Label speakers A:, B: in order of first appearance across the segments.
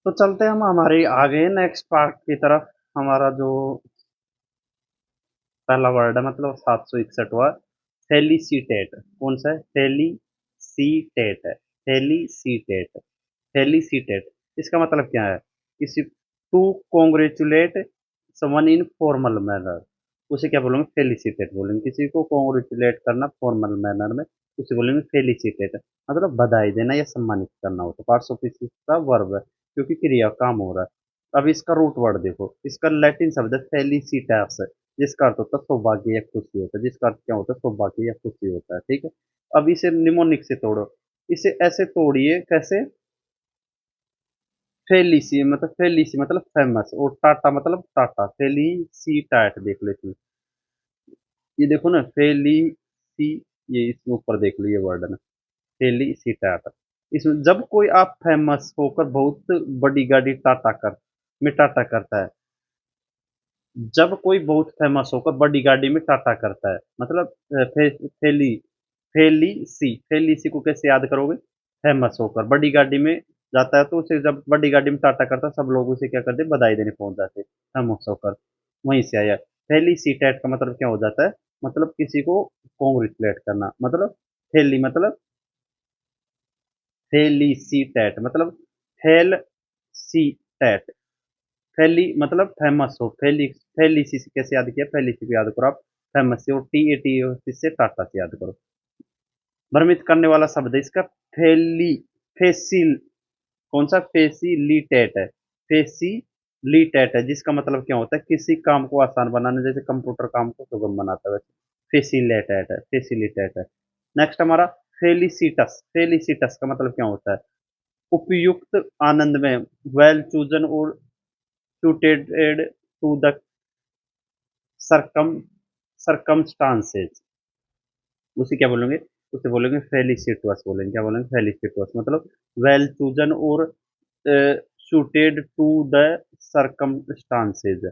A: तो चलते हैं हम हमारे आगे नेक्स्ट पार्ट की तरफ। हमारा जो पहला वर्ड है मतलब 761वां फेलिसिटेट। कौन सा है? फेलिसीटेट है। फेलिसीटेट। फेलिसिटेट इसका मतलब क्या है? किसी to congratulate someone in formal manner, उसे क्या बोलेंगे? फेलिसिटेट बोलेंगे। किसी को कॉन्ग्रेचुलेट करना फॉर्मल मैनर में, उसे बोलेंगे फेलिसिटेट। मतलब बधाई देना या सम्मानित करना होता है। पार्ट्स ऑफ स्पीच का वर्ब है क्योंकि क्रिया काम हो रहा है। अब इसका रूट वर्ड देखो, इसका लैटिन शब्द है फेलिसिटास, जिसका अर्थ होता है सौभाग्य या खुशी होता है। जिसका अर्थ क्या होता है? सौभाग्य या खुशी होता है। ठीक है। अब इसे निमोनिक से तोड़ो। इसे ऐसे तोड़िए, कैसे? फेलिसी मतलब फेमस, और टाटा मतलब टाटा। फेलिसी टाट देख लो इसमें। ये देखो ना, फेलिसी, ये इसमें ऊपर देख लो, ये वर्ड है ना, फेलिसी टाटा। इसमें जब कोई आप फेमस होकर बहुत बड़ी गाड़ी टाटा करता है। जब कोई बहुत फेमस होकर बड़ी गाड़ी में टाटा करता है, मतलब फेलिसी को कैसे याद करोगे? फेमस होकर बड़ी गाड़ी में जाता है, तो उसे जब बड़ी गाड़ी में टाटा करता है, सब लोग उसे क्या करते हैं? बधाई देने पहुंच जाते हैं, फेमस होकर। वहीं से आया। फेलिसिटेट का मतलब क्या हो जाता है? मतलब किसी को कॉन्ग्रेचुलेट करना। मतलब फेली मतलब फेलिसिटेट मतलब फेल सी टैट। फेली मतलब फेमस हो। फेलिसी से कैसे याद किया? फेलिसी को याद करो आप, फेमस से, और टी ए से टाटा से याद करो। भ्रमित करने वाला शब्द है इसका फेली फेसिल। कौन सा? फेसिलिटेट है। फेसिलिटेट है, जिसका मतलब क्या होता है? किसी काम को आसान बनाने, जैसे कंप्यूटर काम को सुगम बनाता है, वैसे फेसिलिटेट है। फेसिलिटेट है। नेक्स्ट हमारा फेलिसिटस। फेलिसिटस का मतलब क्या होता है? उपयुक्त, आनंद में, वेल चूजन और suited to the circum circumstances, उसे क्या बोलेंगे? उसे बोलेंगे फेलिसिटस बोलेंगे। क्या बोलेंगे? फेलिसिटस मतलब वेल चूजन और suited to the circumstances।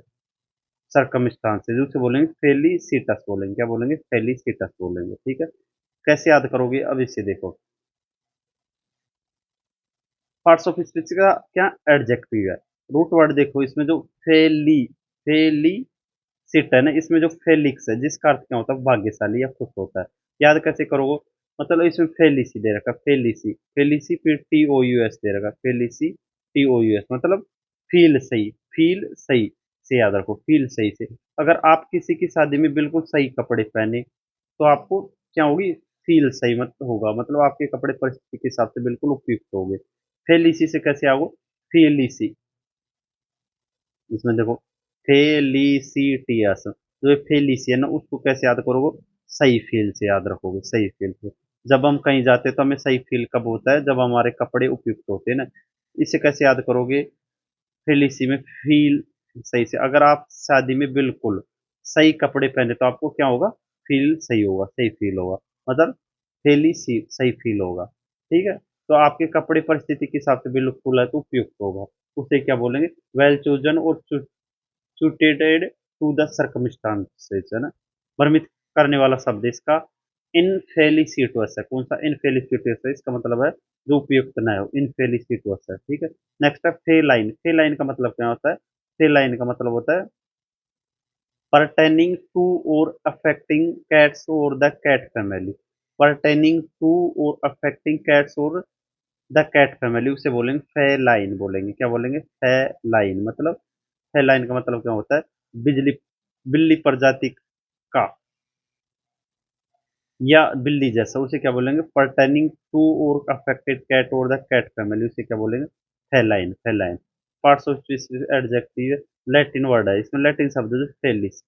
A: circumstances उसे बोलेंगे फेलिसिटस बोलेंगे। क्या बोलेंगे? फेलिसिटस बोलेंगे। ठीक है। कैसे याद करोगे? अब इसे देखो, पार्ट्स ऑफ स्पीच का क्या एडजेक्टिव है। रूट वर्ड देखो इसमें, जो फेली सिट है ना, इसमें जो फेलिक्स है, जिसका अर्थ क्या होता है? भाग्यशाली या खुश होता है। याद कैसे करोगे? मतलब इसमें फेलिसी दे रखा, फेलिसी फेलिसी, फिर TOUS दे रखा, फेलिसी TOUS मतलब फील सही। फील सही से याद रखो, फील सही से। अगर आप किसी की शादी में बिल्कुल सही कपड़े पहने, तो आपको क्या होगी? फील सही मत होगा, मतलब आपके कपड़े परिस्थिति के हिसाब से बिल्कुल उपयुक्त होंगे। फेलिसी से कैसे आओ? फेलिसी। इसमें देखो, फेलिसिटियस, जो ये फेलिसी है ना, उसको कैसे याद करोगे? सही फील से याद रखोगे, सही फील से। जब हम कहीं जाते हैं तो हमें सही फील कब होता है? जब हमारे कपड़े उपयुक्त होते हैं ना। इसे कैसे याद करोगे? फेलिसी में फील सही से। अगर आप शादी में बिल्कुल सही कपड़े पहने, तो आपको क्या होगा? फील सही होगा, सही फील होगा। मतलब फेलिसी सही फील होगा। ठीक है। तो आपके कपड़े परिस्थिति के हिसाब से बिल्कुल है तो उपयुक्त होगा। उसे क्या बोलेंगे? वेल चूजन और suited to the circumstances, है ना। भ्रमित करने वाला शब्द इसका इनफेलिसिटस है। कौन सा? इनफेलिसिटस है। इसका मतलब है जो उपयुक्त न हो, इनफेलिसिटस है। ठीक है। नेक्स्ट है फेलाइन। फेलाइन का मतलब क्या होता है? फेलाइन का मतलब होता है pertaining to or affecting cats or the cat family। pertaining to or affecting cats or the cat family, उसे बोलेंगे फेलाइन बोलेंगे। क्या बोलेंगे? फेलाइन मतलब, फेलाइन का मतलब क्या होता है? बिजली बिल्ली प्रजाति का, या बिल्ली जैसा, उसे क्या बोलेंगे? पर्टेनिंग टू और अफेक्टेड कैट और द कैट फैमिली, उसे क्या बोलेंगे? Feline. Feline. Parts of speech adjective Latin word है। इसमें लैटिन शब्द है जो फेलिस,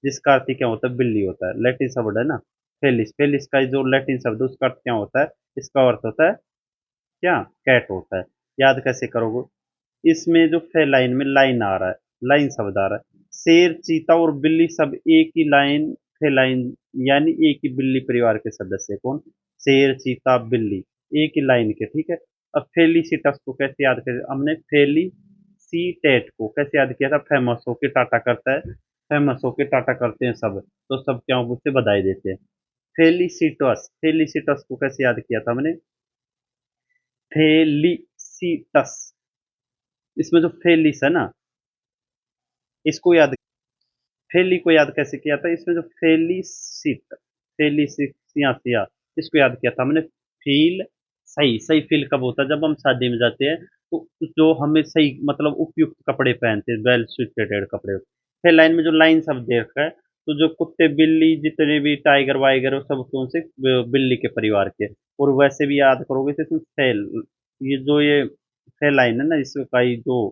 A: जिसका अर्थ क्या होता है? बिल्ली होता है। लैटिन शब्द है ना, फेलिस। फेलिस का जो लैटिन शब्द है, उसका अर्थ क्या होता है? इसका अर्थ होता है क्या? कैट होता है। याद कैसे करोगे? इसमें जो फेलाइन में लाइन आ रहा है, लाइन शब्द आ रहा है। शेर, चीता और बिल्ली सब एक ही लाइन फेलाइन, यानी एक ही बिल्ली परिवार के सदस्य। कौन? शेर, चीता, बिल्ली, एक ही लाइन के। ठीक है। अब फेलिसिटस को कैसे याद करें? हमने फेलिसीटेट को कैसे याद किया था? फेमस होके टाटा करता है, फेमस होके टाटा करते हैं सब, तो सब क्या उससे बधाई देते हैं। फेलिसिटस, फेलिसिटस को कैसे याद किया था हमने? फेलिसिटस इसमें जो फेलिस है ना, इसको याद, फेली को याद कैसे किया था, इसमें जो फेलिसिट, फेलिसिया, इसको याद किया था हमने। फील सही, सही फील कब होता है, जब हम शादी में जाते हैं तो जो हमें सही मतलब उपयुक्त कपड़े पहनते हैं, वेल सिटेड कपड़े होते हैं। फिर लाइन में जो लाइन सब देख रहा है, तो जो कुत्ते बिल्ली जितने भी टाइगर वाइगर वो सब कौन से बिल्ली के परिवार के। और वैसे भी याद करोगे तो इसमें फेल, ये जो ये फेल लाइन है ना, इसका ये जो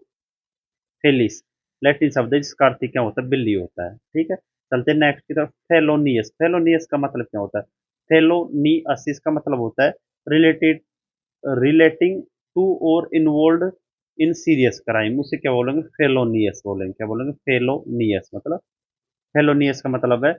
A: फेलिस लैटिन शब्द है जिसका अर्थ क्या होता है, बिल्ली होता है। ठीक है, चलते हैं नेक्स्ट की तरफ। फेलोनियस, फेलोनियस का मतलब क्या होता है, फेलोनियस इसका मतलब होता है रिलेटेड, रिलेटिंग टू और इन्वॉल्व इन सीरियस क्राइम, उसे क्या बोलेंगे, फेलोनियस बोलेंगे। क्या बोलेंगे, फेलोनियस मतलब, फेलोनियस का मतलब है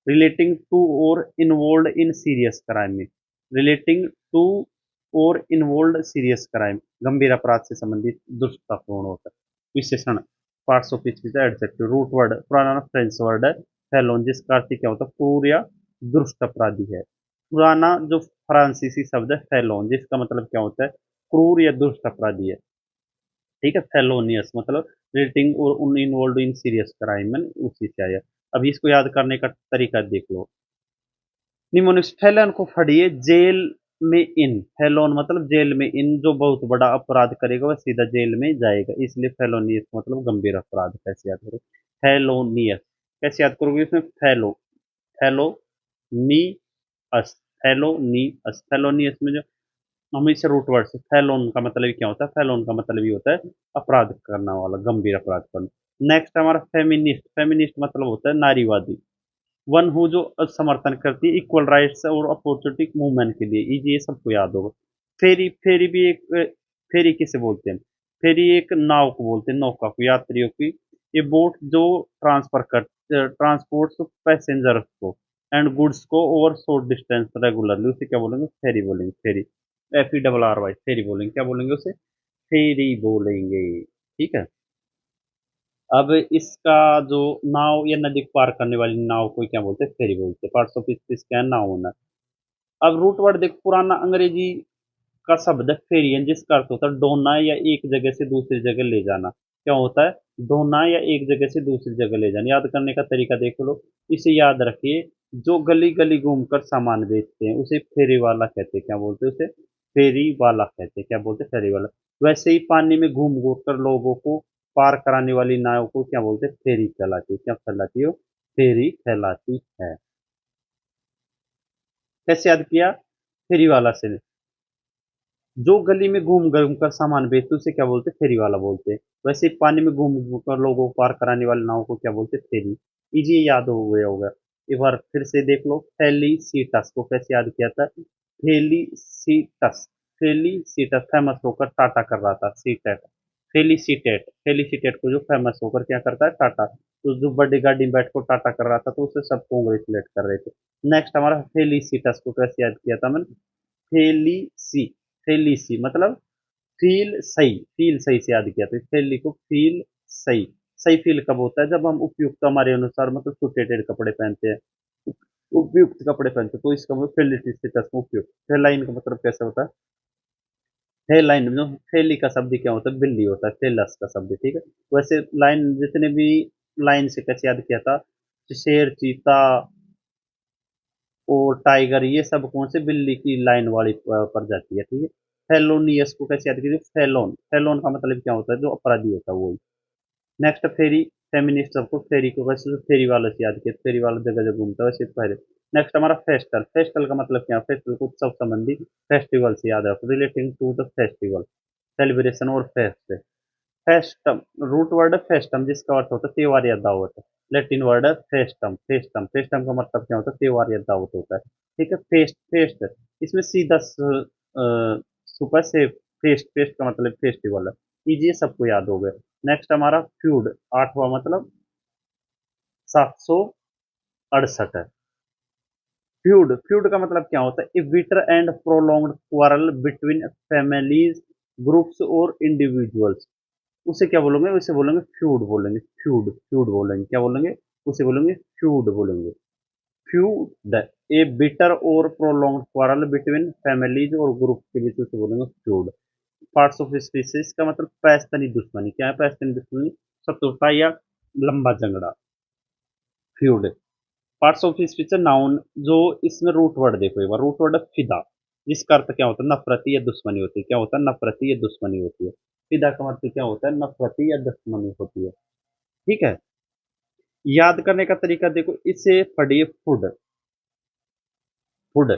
A: रिलेटिंग टू और इन्वॉल्व इन सीरियस क्राइम में, रिलेटिंग टू और इन्वॉल्व सीरियस क्राइम, गंभीर अपराध से संबंधित दुष्टतापूर्ण होता है। विशेषण, parts of speech, adjective, root word पुराना फ्रेंच वर्ड है फेलोन, जिसका अर्थ क्या होता है, क्रूर या दुष्ट अपराधी है। पुराना जो फ्रांसीसी शब्द है फेलोन, जिसका मतलब क्या होता है, क्रूर या दुष्ट अपराधी है। ठीक है, फेलोनियस मतलब रिलेटिंग और उन इन्वॉल्व इन सीरियस क्राइम में, उसी से आया। अभी इसको याद करने का तरीका देख लो। निमोनिक्स, फेलन को फड़िए जेल में इन, फेलोन मतलब जेल में इन, जो बहुत बड़ा अपराध करेगा वह सीधा जेल में जाएगा, इसलिए फेलोनियस मतलब गंभीर अपराध। कैसे याद करो, फेलोनियस कैसे याद करोगे, इसमें फेलो, फेलो नी अस, फेलो नी अस, फेलोनियस में जो हम इसे रूट वर्ड से, फेलोन का मतलब क्या होता है, फेलोन का मतलब ये होता है अपराध करना वाला, गंभीर अपराध करना। नेक्स्ट हमारा फेमिनिस्ट, फेमिनिस्ट मतलब होता है नारीवादी, वन हु जो समर्थन करती है इक्वल राइट्स और अपॉर्चुनिटी मूवमेंट के लिए, ये सबको याद होगा। फेरी, फेरी भी एक, फेरी किसे बोलते हैं, फेरी एक नाव को बोलते हैं, नौका को, यात्रियों की, ये बोट जो ट्रांसफर कर, ट्रांसपोर्ट पैसेंजर्स को एंड गुड्स को ओवर शॉर्ट डिस्टेंस रेगुलरली, उसे क्या बोलेंगे, फेरी बोलेंगे, ferry, F E double R Y, ferry बोलेंगे। क्या बोलेंगे उसे, फेरी बोलेंगे। ठीक है, अब इसका जो नाव या नदी को पार करने वाली नाव को क्या बोलते हैं, फेरी बोलते हैं। पार्ट्स ऑफ स्पीच क्या है, नाउन है। अब रूट वर्ड देख, पुराना अंग्रेजी का शब्द है फेरियन, जिसका अर्थ होता है ढोना या एक जगह से दूसरी जगह ले जाना। क्या होता है, ढोना या एक जगह से दूसरी जगह ले जाना। याद करने का तरीका देख लो, इसे याद रखिए, जो गली गली घूमकर सामान बेचते हैं उसे फेरी वाला कहते हैं। क्या बोलते हैं उसे, फेरी वाला कहते हैं। क्या बोलते हैं, फेरी वाला। वैसे ही पानी में घूम घूम कर लोगों को पार कराने वाली नाव को क्या बोलते हैं, फेरी कहलाती है। क्या कहलाती है, फेरी कहलाती है। कैसे याद किया, फेरी वाला से, जो गली में घूम घूम कर सामान बेचते उसे क्या बोलते, फेरी वाला बोलते हैं। वैसे ही पानी में घूम घूम कर लोगों को पार कराने वाले नाव को क्या बोलते, फेरी। इजी याद हो गया होगा। एक बार फिर से देख लो, फेलिसीटस को कैसे याद किया था, फेलिसीटस, फेलिसीटस फेमस होकर टाटा कर रहा था, सीटेट, फेलिसिटेट, फेलिसिटेट को जो फेमस होकर क्या करता है, टाटा, तो जो बड़ी गाड़ी में बैठ कर टाटा कर रहा था तो उसे सब कॉन्ग्रेचुलेट कर रहे थे। नेक्स्ट हमारा फेलिसिटस को कैसे याद किया था मैंने, फेलिसी, फेलिसी मतलब फील सही, फील सही से याद किया, तो फेली को फील सही, सही फील कब होता है, जब हम उपयुक्त हमारे अनुसार मतलब सुटेटेड कपड़े पहनते हैं, उपयुक्त कपड़े पहनते हैं, तो इसका मतलब फेलिटी स्टेटस में उपयुक्त। फेलाइन का मतलब कैसे होता है, फेलाइन में फेली का शब्द क्या होता है, बिल्ली होता है, फेलस का शब्द। ठीक है, वैसे लाइन जितने भी लाइन से कैसे याद किया था, शेर, चीता और टाइगर, ये सब कौन से, बिल्ली की लाइन वाली प्रजाति है। ठीक है, फेलोनियस को कैसे याद कीजिए, फेलोन, फेलोन का मतलब क्या होता है, जो अपराधी होता है वो। नेक्स्ट फेरी, फेमिनिस्ट सबको फेरी को वैसे तो फेरी वाले से याद किया, फेरी वाला जगह जगह घूमता है वैसे पहले। नेक्स्ट हमारा फेस्टल, फेस्टल का मतलब क्या है, फेस्टल को उत्सव संबंधी, फेस्टिवल से याद रखो, relating to the festival, celebration और फेस्ट। फेस्टम, रूट वर्ड है फेस्टम, जिसका अर्थ होता है त्योहार या दावत। लैटिन वर्ड है फेस्टम, फेस्टम, फेस्टम का मतलब क्या होता है, त्योहार या दावत होता है। ठीक है, फेस्ट, फेस्ट इसमें सीधा सुपर से, फेस्ट, फेस्ट का मतलब फेस्टिवल है। ये सबको याद हो गया। नेक्स्ट हमारा फ्यूड, आठवां मतलब 768 है। फ्यूड, फ्यूड का मतलब क्या होता है, a bitter and prolonged quarrel between families, groups और इंडिविजुअल्स, उसे क्या बोलेंगे, उसे बोलेंगे फ्यूड बोलेंगे, फ्यूड, फ्यूड बोलेंगे। क्या बोलेंगे, उसे बोलेंगे फ्यूड बोलेंगे, फ्यूड। ए बिटर और प्रोलॉन्ग्ड क्वारल बिटवीन फैमिलीज और ग्रुप के बीच उसे बोलेंगे फ्यूड। पार्ट्स ऑफ स्पीसीज का मतलब पैस्तनी दुश्मनी, क्या है पैस्तनी दुश्मनी? शत्रुता या लंबा जंगड़ा। Feud. Parts of speech noun, जो इसमें रूट वर्ड देखो एक बार, रूट वर्ड है फिदा, जिसका अर्थ क्या होता है? नफरती या दुश्मनी होती है। क्या होता है? नफरती या दुश्मनी होती है। फिदा का मतलब क्या होता है? नफरती या दुश्मनी होती है। ठीक है। याद करने का तरीका देखो, इसे पढ़िए फूड। फूड।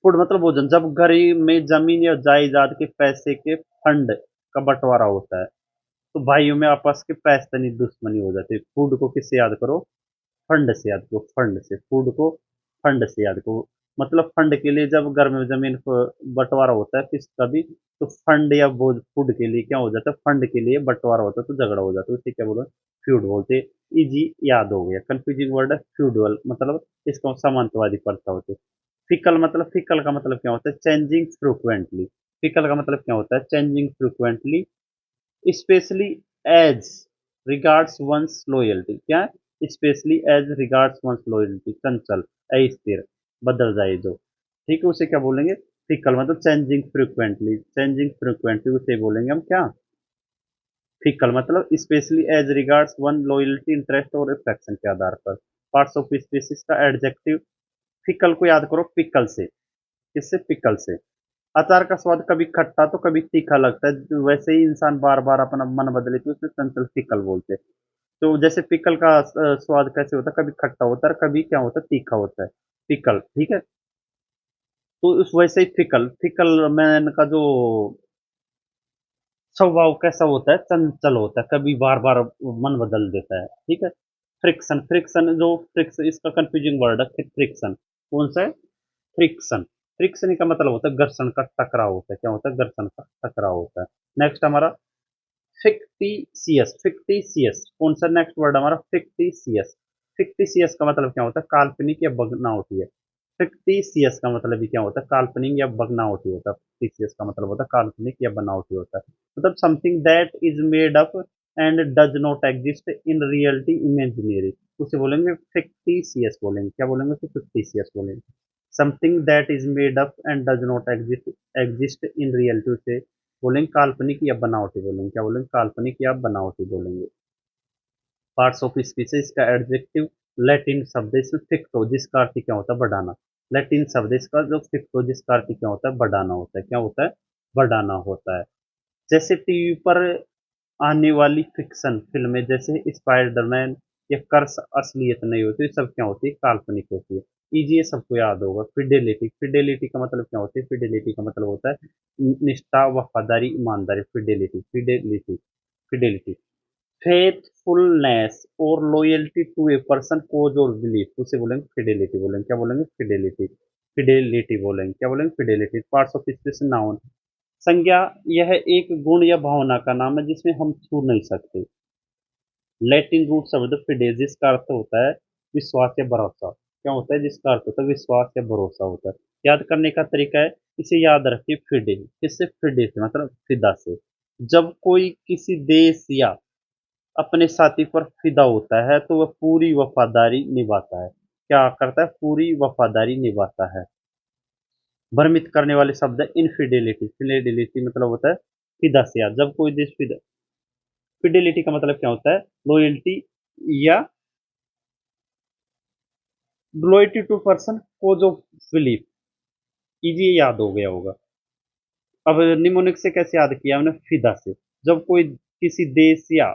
A: फूड मतलब भोजन। जब घर में जमीन या जायदाद के पैसे के फंड का बंटवारा होता है, तो भाइयों में आपस के पैसे दुश्मनी हो जाती है। फूड को किससे याद करो? फंड से याद करो, फंड से। फूड को फंड से याद करो। मतलब फंड के लिए जब घर में जमीन को बंटवारा होता है किसका भी, तो फंड या वो फूड के लिए क्या हो जाता है? फंड के लिए बंटवारा होता है तो झगड़ा हो जाता है, उसे क्या बोलो? फ्यूड बोलते हैं। इजी याद हो गया। कंफ्यूजिंग वर्ड है फ्यूडल, मतलब इसका सामंतवादी प्रथा होते हैं। फिकल मतलब, फिकल का मतलब क्या होता है? Changing frequently. फिकल का मतलब क्या होता है? Changing frequently, especially as regards one's loyalty. क्या है? Especially as regards one's loyalty, चंचल, अस्थिर, बदल जाए जो। ठीक है, उसे क्या बोलेंगे? फिकल मतलब चेंजिंग फ्रिक्वेंटली। चेंजिंग फ्रिक्वेंटली उसे बोलेंगे हम क्या? फिकल मतलब especially as regards one loyalty, interest और अफेक्शन के आधार पर। पार्ट्स ऑफ स्पीसीज का एडजेक्टिव। फिकल को याद करो पिकल से। किससे? पिकल से। अचार का स्वाद कभी खट्टा तो कभी तीखा लगता है, वैसे ही इंसान बार बार अपना मन बदले तो उसे चंचल फिकल बोलते हैं। तो जैसे पिकल का स्वाद कैसे होता है? कभी खट्टा होता है, कभी क्या होता है? तीखा होता है। पिकल। ठीक है। तो उस वैसे ही फिकल, फिकल मैन का जो स्वभाव कैसा होता है? चंचल होता है, कभी बार बार मन बदल देता है। ठीक है। फ्रिक्शन। फ्रिक्शन जो फ्रिक्स, इसका कंफ्यूजिंग वर्ड है फ्रिक्शन। कौन सा है? फ्रिक्शन। फ्रिक्शन का मतलब होता है घर्षण का टकराव होता है। क्या होता है? घर्षण का टकराव होता है। नेक्स्ट हमारा फिक्टिशियस। फिक्टिशियस कौन सा नेक्स्ट वर्ड हमारा? फिक्टिशियस। फिक्टिशियस का मतलब क्या होता है? काल्पनिक या बनावटी है। फिक्टिशियस का मतलब भी क्या होता है? काल्पनिक या बनावटी होता है। फिक्टिशियस का मतलब होता है काल्पनिक या बनावटी होता है। मतलब something that is made up and does not exist in reality, imaginary, उसे बोलेंगे फिक्टिशियस बोलेंगे। क्या बोलेंगे? उसे फिक्टिशियस बोलेंगे। Something that is made up and does not exist, exist in reality, उसे बोलेंगे काल्पनिक या बनावटी बोलेंगे। क्या बोलेंगे? काल्पनिक या बनावटी बोलेंगे। पार्ट्स ऑफ स्पीसीज का एडजेक्टिव। लैटिन शब्द इसमें फिक्टो, जिसका अर्थ क्या होता है? बढ़ाना। लैटिन शब्द इसका जो फिक्टो, जिसका अर्थ क्या होता है? बढ़ाना होता है। क्या होता है? बढ़ाना होता है। जैसे टीवी पर आने वाली फिक्शन फिल्में, जैसे स्पाइडरमैन या कर्स, असलियत नहीं होती, ये सब क्या होती है? काल्पनिक होती है। इजी, ये सबको याद होगा। फिडेलिटी। फिडेलिटी का मतलब क्या होता है? फिडेलिटी का मतलब होता है निष्ठा, वफादारी, ईमानदारी। Fidelity, Fidelity, Fidelity. फेथफुलनेस और लॉयल्टी टू ए पर्सन, कोज और बिलीफ, उसे बोलेंगे फिडेलिटी बोलेंगे। क्या बोलेंगे? फिडेलिटी। फिडेलिटी बोलेंगे। क्या बोलेंगे? Fidelity. Parts of speech noun. संज्ञा, यह एक गुण या भावना का नाम है जिसमें हम छू नहीं सकते। लैटिन रूट शब्द फिडे, जिसका अर्थ होता है विश्वास या भरोसा। क्या होता है? जिसका अर्थ होता है विश्वास या भरोसा होता है। याद करने का तरीका है, इसे याद रखिए फिडे। किससे? फिडे से, मतलब फिदा से। जब कोई किसी देश या अपने साथी पर फिदा होता है तो वह पूरी वफादारी निभाता है। क्या करता है? पूरी वफादारी निभाता है। भ्रमित करने वाले शब्द है इनफिडेलिटी। फिडेलिटी मतलब होता है फिदा से याद। जब कोई देश फिदा, फिडेलिटी का मतलब क्या होता है? लॉयल्टी या loyalty to person cause of belief. Easy, याद हो गया होगा। अब निमोनिक से कैसे याद किया हमने? फिदा से। जब कोई किसी देश या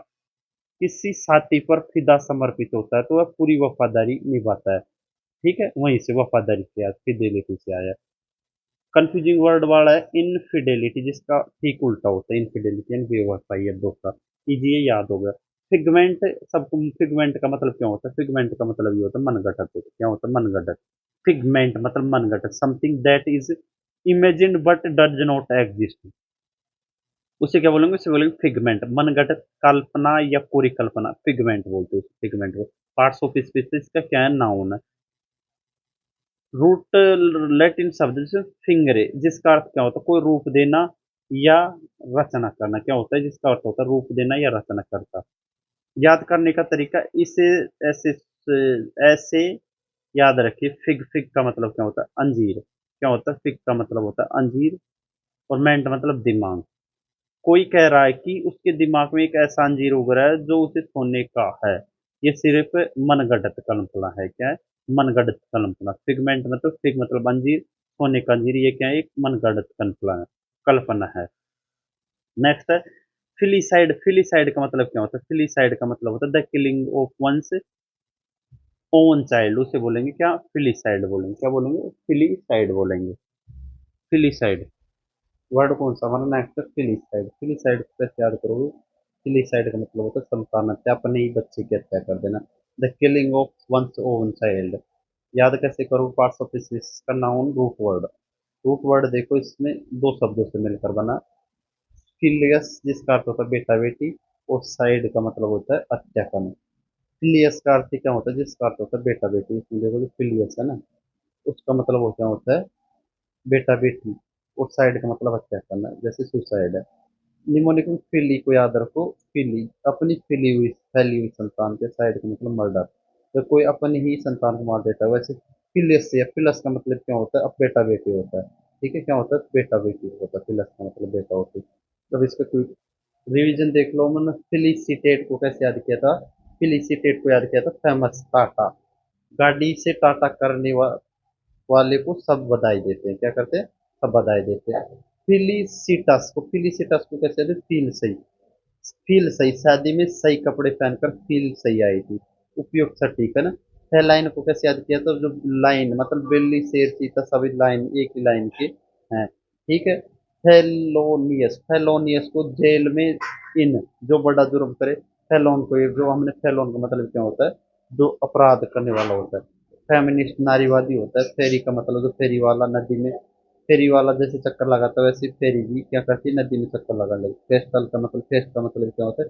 A: किसी साथी पर फिदा समर्पित होता है तो वह पूरी वफादारी निभाता है। ठीक है, वहीं से वफादारी से आया, फिडेलिटी से आया। कंफ्यूजिंग वर्ड वाला है इनफिडेलिटी, जिसका ठीक उल्टा होता है इनफिडेलिटी यानी बेवफाई या धोखा। इजी, ये याद हो गया। फिगमेंट। सबको फिगमेंट का मतलब क्या होता है? फिगमेंट का मतलब ये होता है मनगढ़ंत। क्या होता है? मनगढ़ंत। फिगमेंट मतलब मनगढ़ंत, something that is imagined but does not exist, उसे क्या बोलेंगे? उसे बोलेंगे फिगमेंट। मनगढ़ंत, कल्पना या पूरी कल्पना, फिगमेंट बोलते हैं फिगमेंट को। पार्ट्स ऑफ स्पीसीज का क्या है? नाउन है। रूट लैटिन शब्द से फिंगरे, जिसका अर्थ क्या होता है? कोई रूप देना या रचना करना। क्या होता है? जिसका अर्थ होता है रूप देना या रचना करता। याद करने का तरीका, इसे ऐसे ऐसे याद रखिए। फिग। फिग का मतलब क्या होता है? अंजीर। क्या होता है? फिग का मतलब होता है अंजीर। और मेंट मतलब दिमाग। कोई कह रहा है कि उसके दिमाग में एक ऐसा अंजीर उग रहा है जो उसे सोने का है। ये सिर्फ मनगढ़ंत कल्पना है। क्या है? मनगढ़ंत कल्पना। फिगमेंट मतलब फिग मतलब अंजीर, सोने का अंजीर, ये क्या है? एक मनगढ़ंत कल्पना है, कल्पना है। नेक्स्ट है फिलीसाइड। फिलीसाइड का मतलब क्या होता है? फिलीसाइड का मतलब होता है the killing of one's own child. उसे बोलेंगे क्या? फिलीसाइड बोलेंगे। क्या बोलेंगे? फिलीसाइड बोलेंगे। फिलीसाइड वर्ड कौन सा हमारा? नेक्स्ट है फिलीसाइड। फिलीसाइड को कैसे याद करोगे? फिलीसाइड का मतलब होता है संतान हत्या, अपने ही बच्चे की हत्या कर देना। The killing of one's own child. याद कैसे करो? पार्ट्स ऑफ स्पीच का noun root word. Root word देखो, इसमें दो शब्दों से मिलकर बना। फिलियस जिसका अर्थ होता है बेटा बेटी, और साइड का मतलब होता है हत्या करना। फिलियस का अर्थ क्या होता है? जिसका अर्थ होता है बेटा बेटी। इसमें देखो जो फिलियस है ना, उसका मतलब वो क्या होता है? बेटा बेटी। और साइड का मतलब हत्या करना, जैसे सुसाइड है। निमोनिक में फिली को याद रखो। फिली अपनी फिली हुई फैली हुई संतान के, साइड का मतलब मर्डर। जब कोई अपनी ही संतान को मार देता है, वैसे फिलियस या फिलस का मतलब क्या होता है? अब बेटा बेटी होता है। ठीक है, क्या होता है? बेटा बेटी होता है। फिलस का मतलब बेटा होती है। अब इसका कोई रिवीजन देख लो। मैंने फिलिसिटेट को कैसे याद किया था? फिलिसिटेट को याद किया था फेमस टाटा। गाड़ी से टाटा करने वाले को सब बधाई देते हैं। क्या करते हैं? सब बधाई देते हैं। फिलिसिटस को कैसे याद है? फील सही। फील सही, शादी में सही कपड़े पहनकर फील सही आई थी। उपयुक्त सटीक है ना। फेलाइन को कैसे याद किया? तो जो लाइन मतलब बिल्ली शेर चीता सभी लाइन एक ही लाइन के हैं। ठीक है। फेलोनियस। फेलोनियस को जेल में इन, जो बड़ा जुर्म करे। फेलोन को, ये जो हमने फेलोन का मतलब क्या होता है? जो अपराध करने वाला होता है। फेमिनिस्ट नारीवादी होता है। फेरी का मतलब जो फेरी वाला नदी में, फेरी वाला जैसे चक्कर लगाता है, वैसे फेरी भी क्या करती है? नदी में चक्कर लगा लेगी। फेस्टल का मतलब, फेस्ट का मतलब क्या होता है?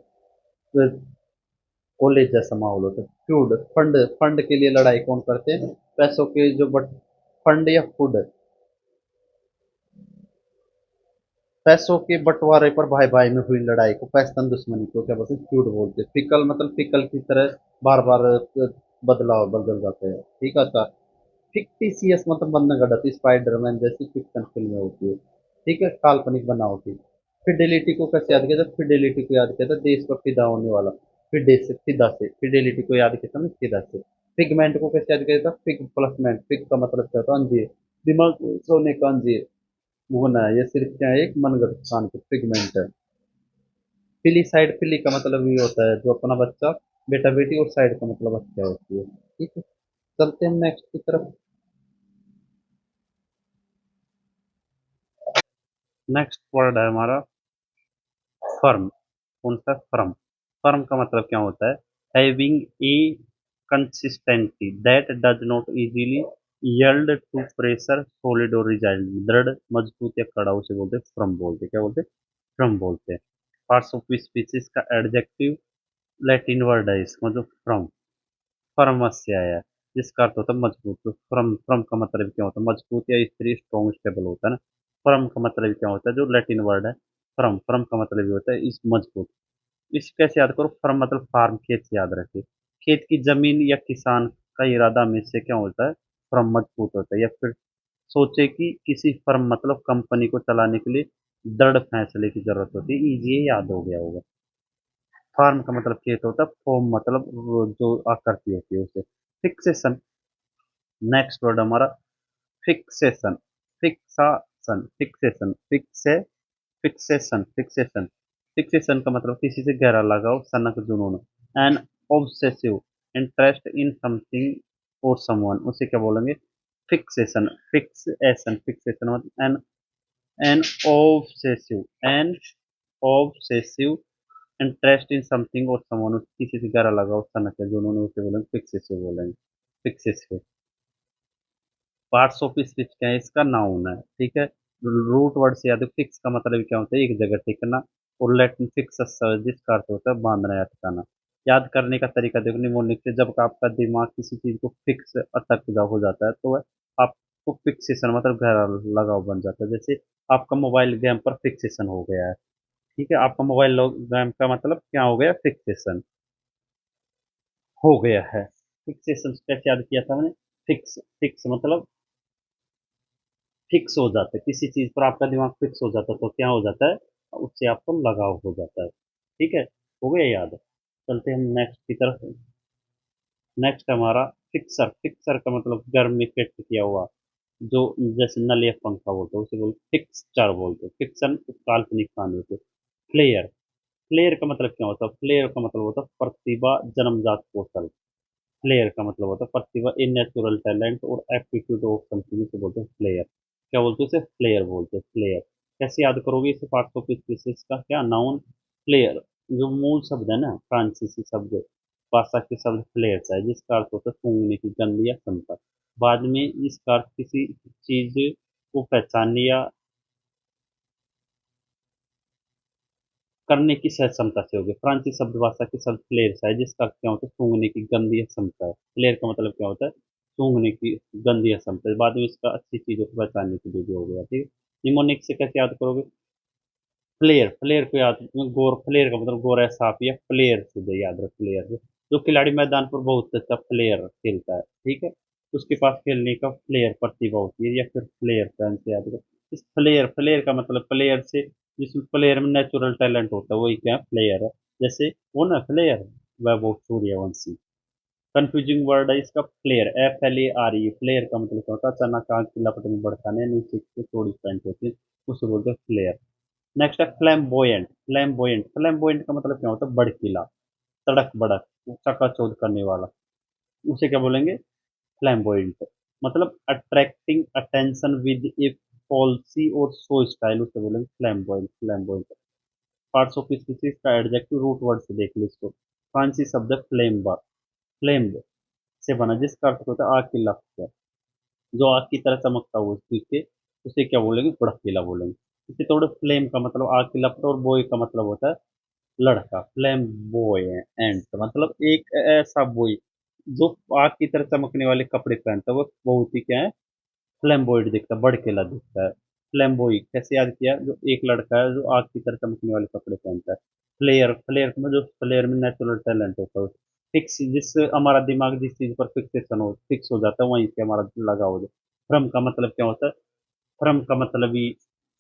A: कॉलेज जैसा माहौल होता है। Feud fund. फंड के लिए लड़ाई कौन करते हैं? पैसों के जो बट फंड या फूड, पैसों के बंटवारे पर भाई भाई में हुई लड़ाई को, पैस्तन दुश्मनी को क्या बोलते हैं? फ्यूड बोलते हैं। फिकल मतलब फिकल की तरह बार बार बदलाव बदल जाते हैं। ठीक है सर। फिक्टिशियस मतलब बनना गढ़त, स्पाइडरमैन जैसी फिक्शन फिल्में होती है। ठीक है, काल्पनिक बनावटी। फिडेलिटी को कैसे याद किया था? फिडेलिटी को याद किया था देश पर फिदा होने वाला। फिडे से, फिदा से। फिडेलिटी को याद किया था ना, फिदा से। फिगमेंट को कैसे याद किया था? फिग प्लस मेंट। फिग का मतलब क्या होता है? अंजीर। दिमाग में सोने का अंजीर वो ना है, ये सिर्फ क्या है? एक मनगढ़ंत इंसान का फिगमेंट है। फिलीसाइड, फिली का मतलब ये होता है जो अपना बच्चा, बेटा बेटी, और साइड का मतलब हत्या होती है। ठीक है, चलते हैं नेक्स्ट की तरफ। नेक्स्ट वर्ड है हमारा फर्म। कौन सा? फर्म। फर्म का मतलब क्या होता है? Having a consistency that does not easily yield to pressure, solid और रिजाइल्ड। दृढ़, मजबूत या कड़ा, उसे बोलते हैं फर्म बोलते हैं। क्या बोलते हैं? फर्म बोलते हैं। पार्ट्स ऑफ स्पीसीज का एडजेक्टिव लैटिन वर्ड है इसका, जो फ्रॉम, फर्मस से आया है, जिसका अर्थ होता है मजबूत। तो फ्रम, फ्रम का मतलब क्या होता है? मजबूत या स्त्री, स्ट्रॉन्ग, स्टेबल होता है ना। फर्म का मतलब क्या होता है? जो लैटिन वर्ड है फ्रम, फ्रम का मतलब ये होता है इस मजबूत। इस कैसे याद करो? फर्म मतलब फार्म, खेत से याद रखिए। खेत की जमीन या किसान का इरादा हमेशा क्या होता है? फर्म, मजबूत होता है। या फिर सोचे कि किसी फर्म मतलब कंपनी को चलाने के लिए दृढ़ फैसले की जरूरत होती है। ये याद हो गया होगा। फार्म का मतलब खेत होता है। फॉर्म मतलब वो जो आकृति होती है उसे। फिक्सेशन। नेक्स्ट वर्ड हमारा fixation. Fixation, fixation, fixation, fixation. Fixation का मतलब किसी से गहरा लगाव, सनक, जुनून। An obsessive interest in something और समवन, उसे क्या बोलेंगे? फिक्सेशन। फिक्सेशन, फिक्सेशन मतलब an obsessive, an obsessive interest in something और समवन, किसी से गहरा लगाव, सनक है, जुनून, उसे बोलेंगे फिक्सेसिव बोलेंगे। फिक्सेसिव। पार्ट्स ऑफ स्पीच क्या है? इसका नाउन है। ठीक है। रूट वर्ड से याद, फिक्स का मतलब क्या होता है? एक जगह टिकना। और लेटिन फिक्स जिसका अर्थ होता है बांधना या अटकाना। याद करने का तरीका देखो, निमोनिक से जब आपका दिमाग किसी चीज को फिक्स अटक हो जाता है तो वह आपको फिक्सेशन मतलब गहरा लगाव बन जाता है। जैसे आपका मोबाइल गेम पर फिक्सेशन हो गया है। ठीक है, आपका मोबाइल गेम का मतलब क्या हो गया? फिक्सेशन हो गया है। फिक्सेशन कैसे याद किया था मैंने? फिक्स, फिक्स मतलब फिक्स हो जाता है। किसी चीज पर आपका दिमाग फिक्स हो जाता है तो क्या हो जाता है? उससे आपको लगाव हो जाता है। ठीक है, हो गया याद। चलते हैं हम नेक्स्ट की तरफ। नेक्स्ट हमारा फिक्सर। फिक्सर का मतलब घर में फिट किया हुआ, जो जैसे नल या पंखा बोलते हैं उसे बोलते फिक्सचर बोलते हैं। फिक्सन काल्पनिक कहानी होती है। प्लेयर। प्लेयर का मतलब क्या होता है? प्लेयर का मतलब होता है प्रतिभा, जन्मजात कौशल। प्लेयर का मतलब होता है प्रतिभा, इन नेचुरल टैलेंट और एप्टीट्यूड ऑफ समथिंग से बोलते हैं प्लेयर। क्या बोलते हैं इसे? प्लेयर बोलते हैं। प्लेयर कैसे याद करोगे इसे? पार्ट्स ऑफ स्पीसीज का क्या नाउन? प्लेयर। जो मूल शब्द है ना, फ्रांसीसी शब्द भाषा के शब्द प्लेयर्स है, जिसका अर्थ होता है सूंघने की गंध या क्षमता। बाद में इसका अर्थ किसी चीज को पहचानने या करने की सहज क्षमता से होगी। फ्रांसीसी शब्द भाषा के शब्द फ्लेयर्स है, जिसका अर्थ क्या होता है सूंघने की गंध या क्षमता है। फ्लेयर का मतलब क्या होता है? सूंघने की गंध या क्षमता है। बाद में इसका अच्छी चीजों को पहचानने के लिए भी हो गया। ठीक है, निमोनिक से कैसे याद करोगे? प्लेयर। प्लेयर को याद गोर। प्लेयर का मतलब गोरा साफ या प्लेयर से याद रख। प्लेयर से जो खिलाड़ी मैदान पर बहुत अच्छा प्लेयर खेलता है। ठीक है, उसके पास खेलने का प्लेयर प्रतिभा होती है, या फिर प्लेयर फैन से याद रख। इस प्लेयर, प्लेयर का मतलब प्लेयर से जिसमें प्लेयर में नेचुरल टैलेंट होता है वही क्या प्लेयर है। जैसे वो ना player, Vaibhav Suryavanshi. Confusing word है इसका प्लेयर, FLARE। प्लेयर का मतलब क्या होता है? अचानक आग की लपट में भड़काने, नीचे से थोड़ी पैंट होती है, उसे बोलते हैं प्लेयर। नेक्स्ट है फ्लैम्बोयेंट। फ्लैम्बोयेंट, फ्लैम्बोयेंट का मतलब क्या होता है? भड़कीला, तड़क भड़क, चकाचौंध करने वाला, उसे क्या बोलेंगे? फ्लैम्बोयेंट। मतलब attracting attention with A policy और शो स्टाइल, उसे बोलेंगे फ्लैम्बोयेंट। फ्लैम्बोयेंट। पार्ट्स ऑफ स्पीसीज का एडजेक्टिव रूट वर्ड से देख लो इसको। फ्रांसीसी शब्द है फ्लेम्बर। फ्लेम्ब से बना, जिसका अर्थ होता है आग की लपट। जो आग की तरह चमकता हुआ चीज से, उसे क्या बोलेंगे? भड़कीला बोलेंगे। इसे थोड़ा फ्लेम का मतलब आग की लपट, और बॉय का मतलब होता है लड़का। फ्लेम बॉय एंड मतलब एक ऐसा बॉय जो आग की तरह चमकने वाले कपड़े पहनता है, वो बहुत ही क्या है? फ्लैम्बॉयड दिखता है, भड़केला दिखता है। फ्लैम्बॉय कैसे याद किया? जो एक लड़का है जो आग की तरह चमकने वाले कपड़े पहनता है। फ्लेयर। फ्लेयर में जो फ्लेयर में नेचुरल टैलेंट होता है। फिक्स, जिससे हमारा दिमाग जिस चीज पर फिक्सेशन हो, फिक्स हो जाता है, वहीं से हमारा लगा हो जाए। फ्रम का मतलब क्या होता है? फ्रम का मतलब ही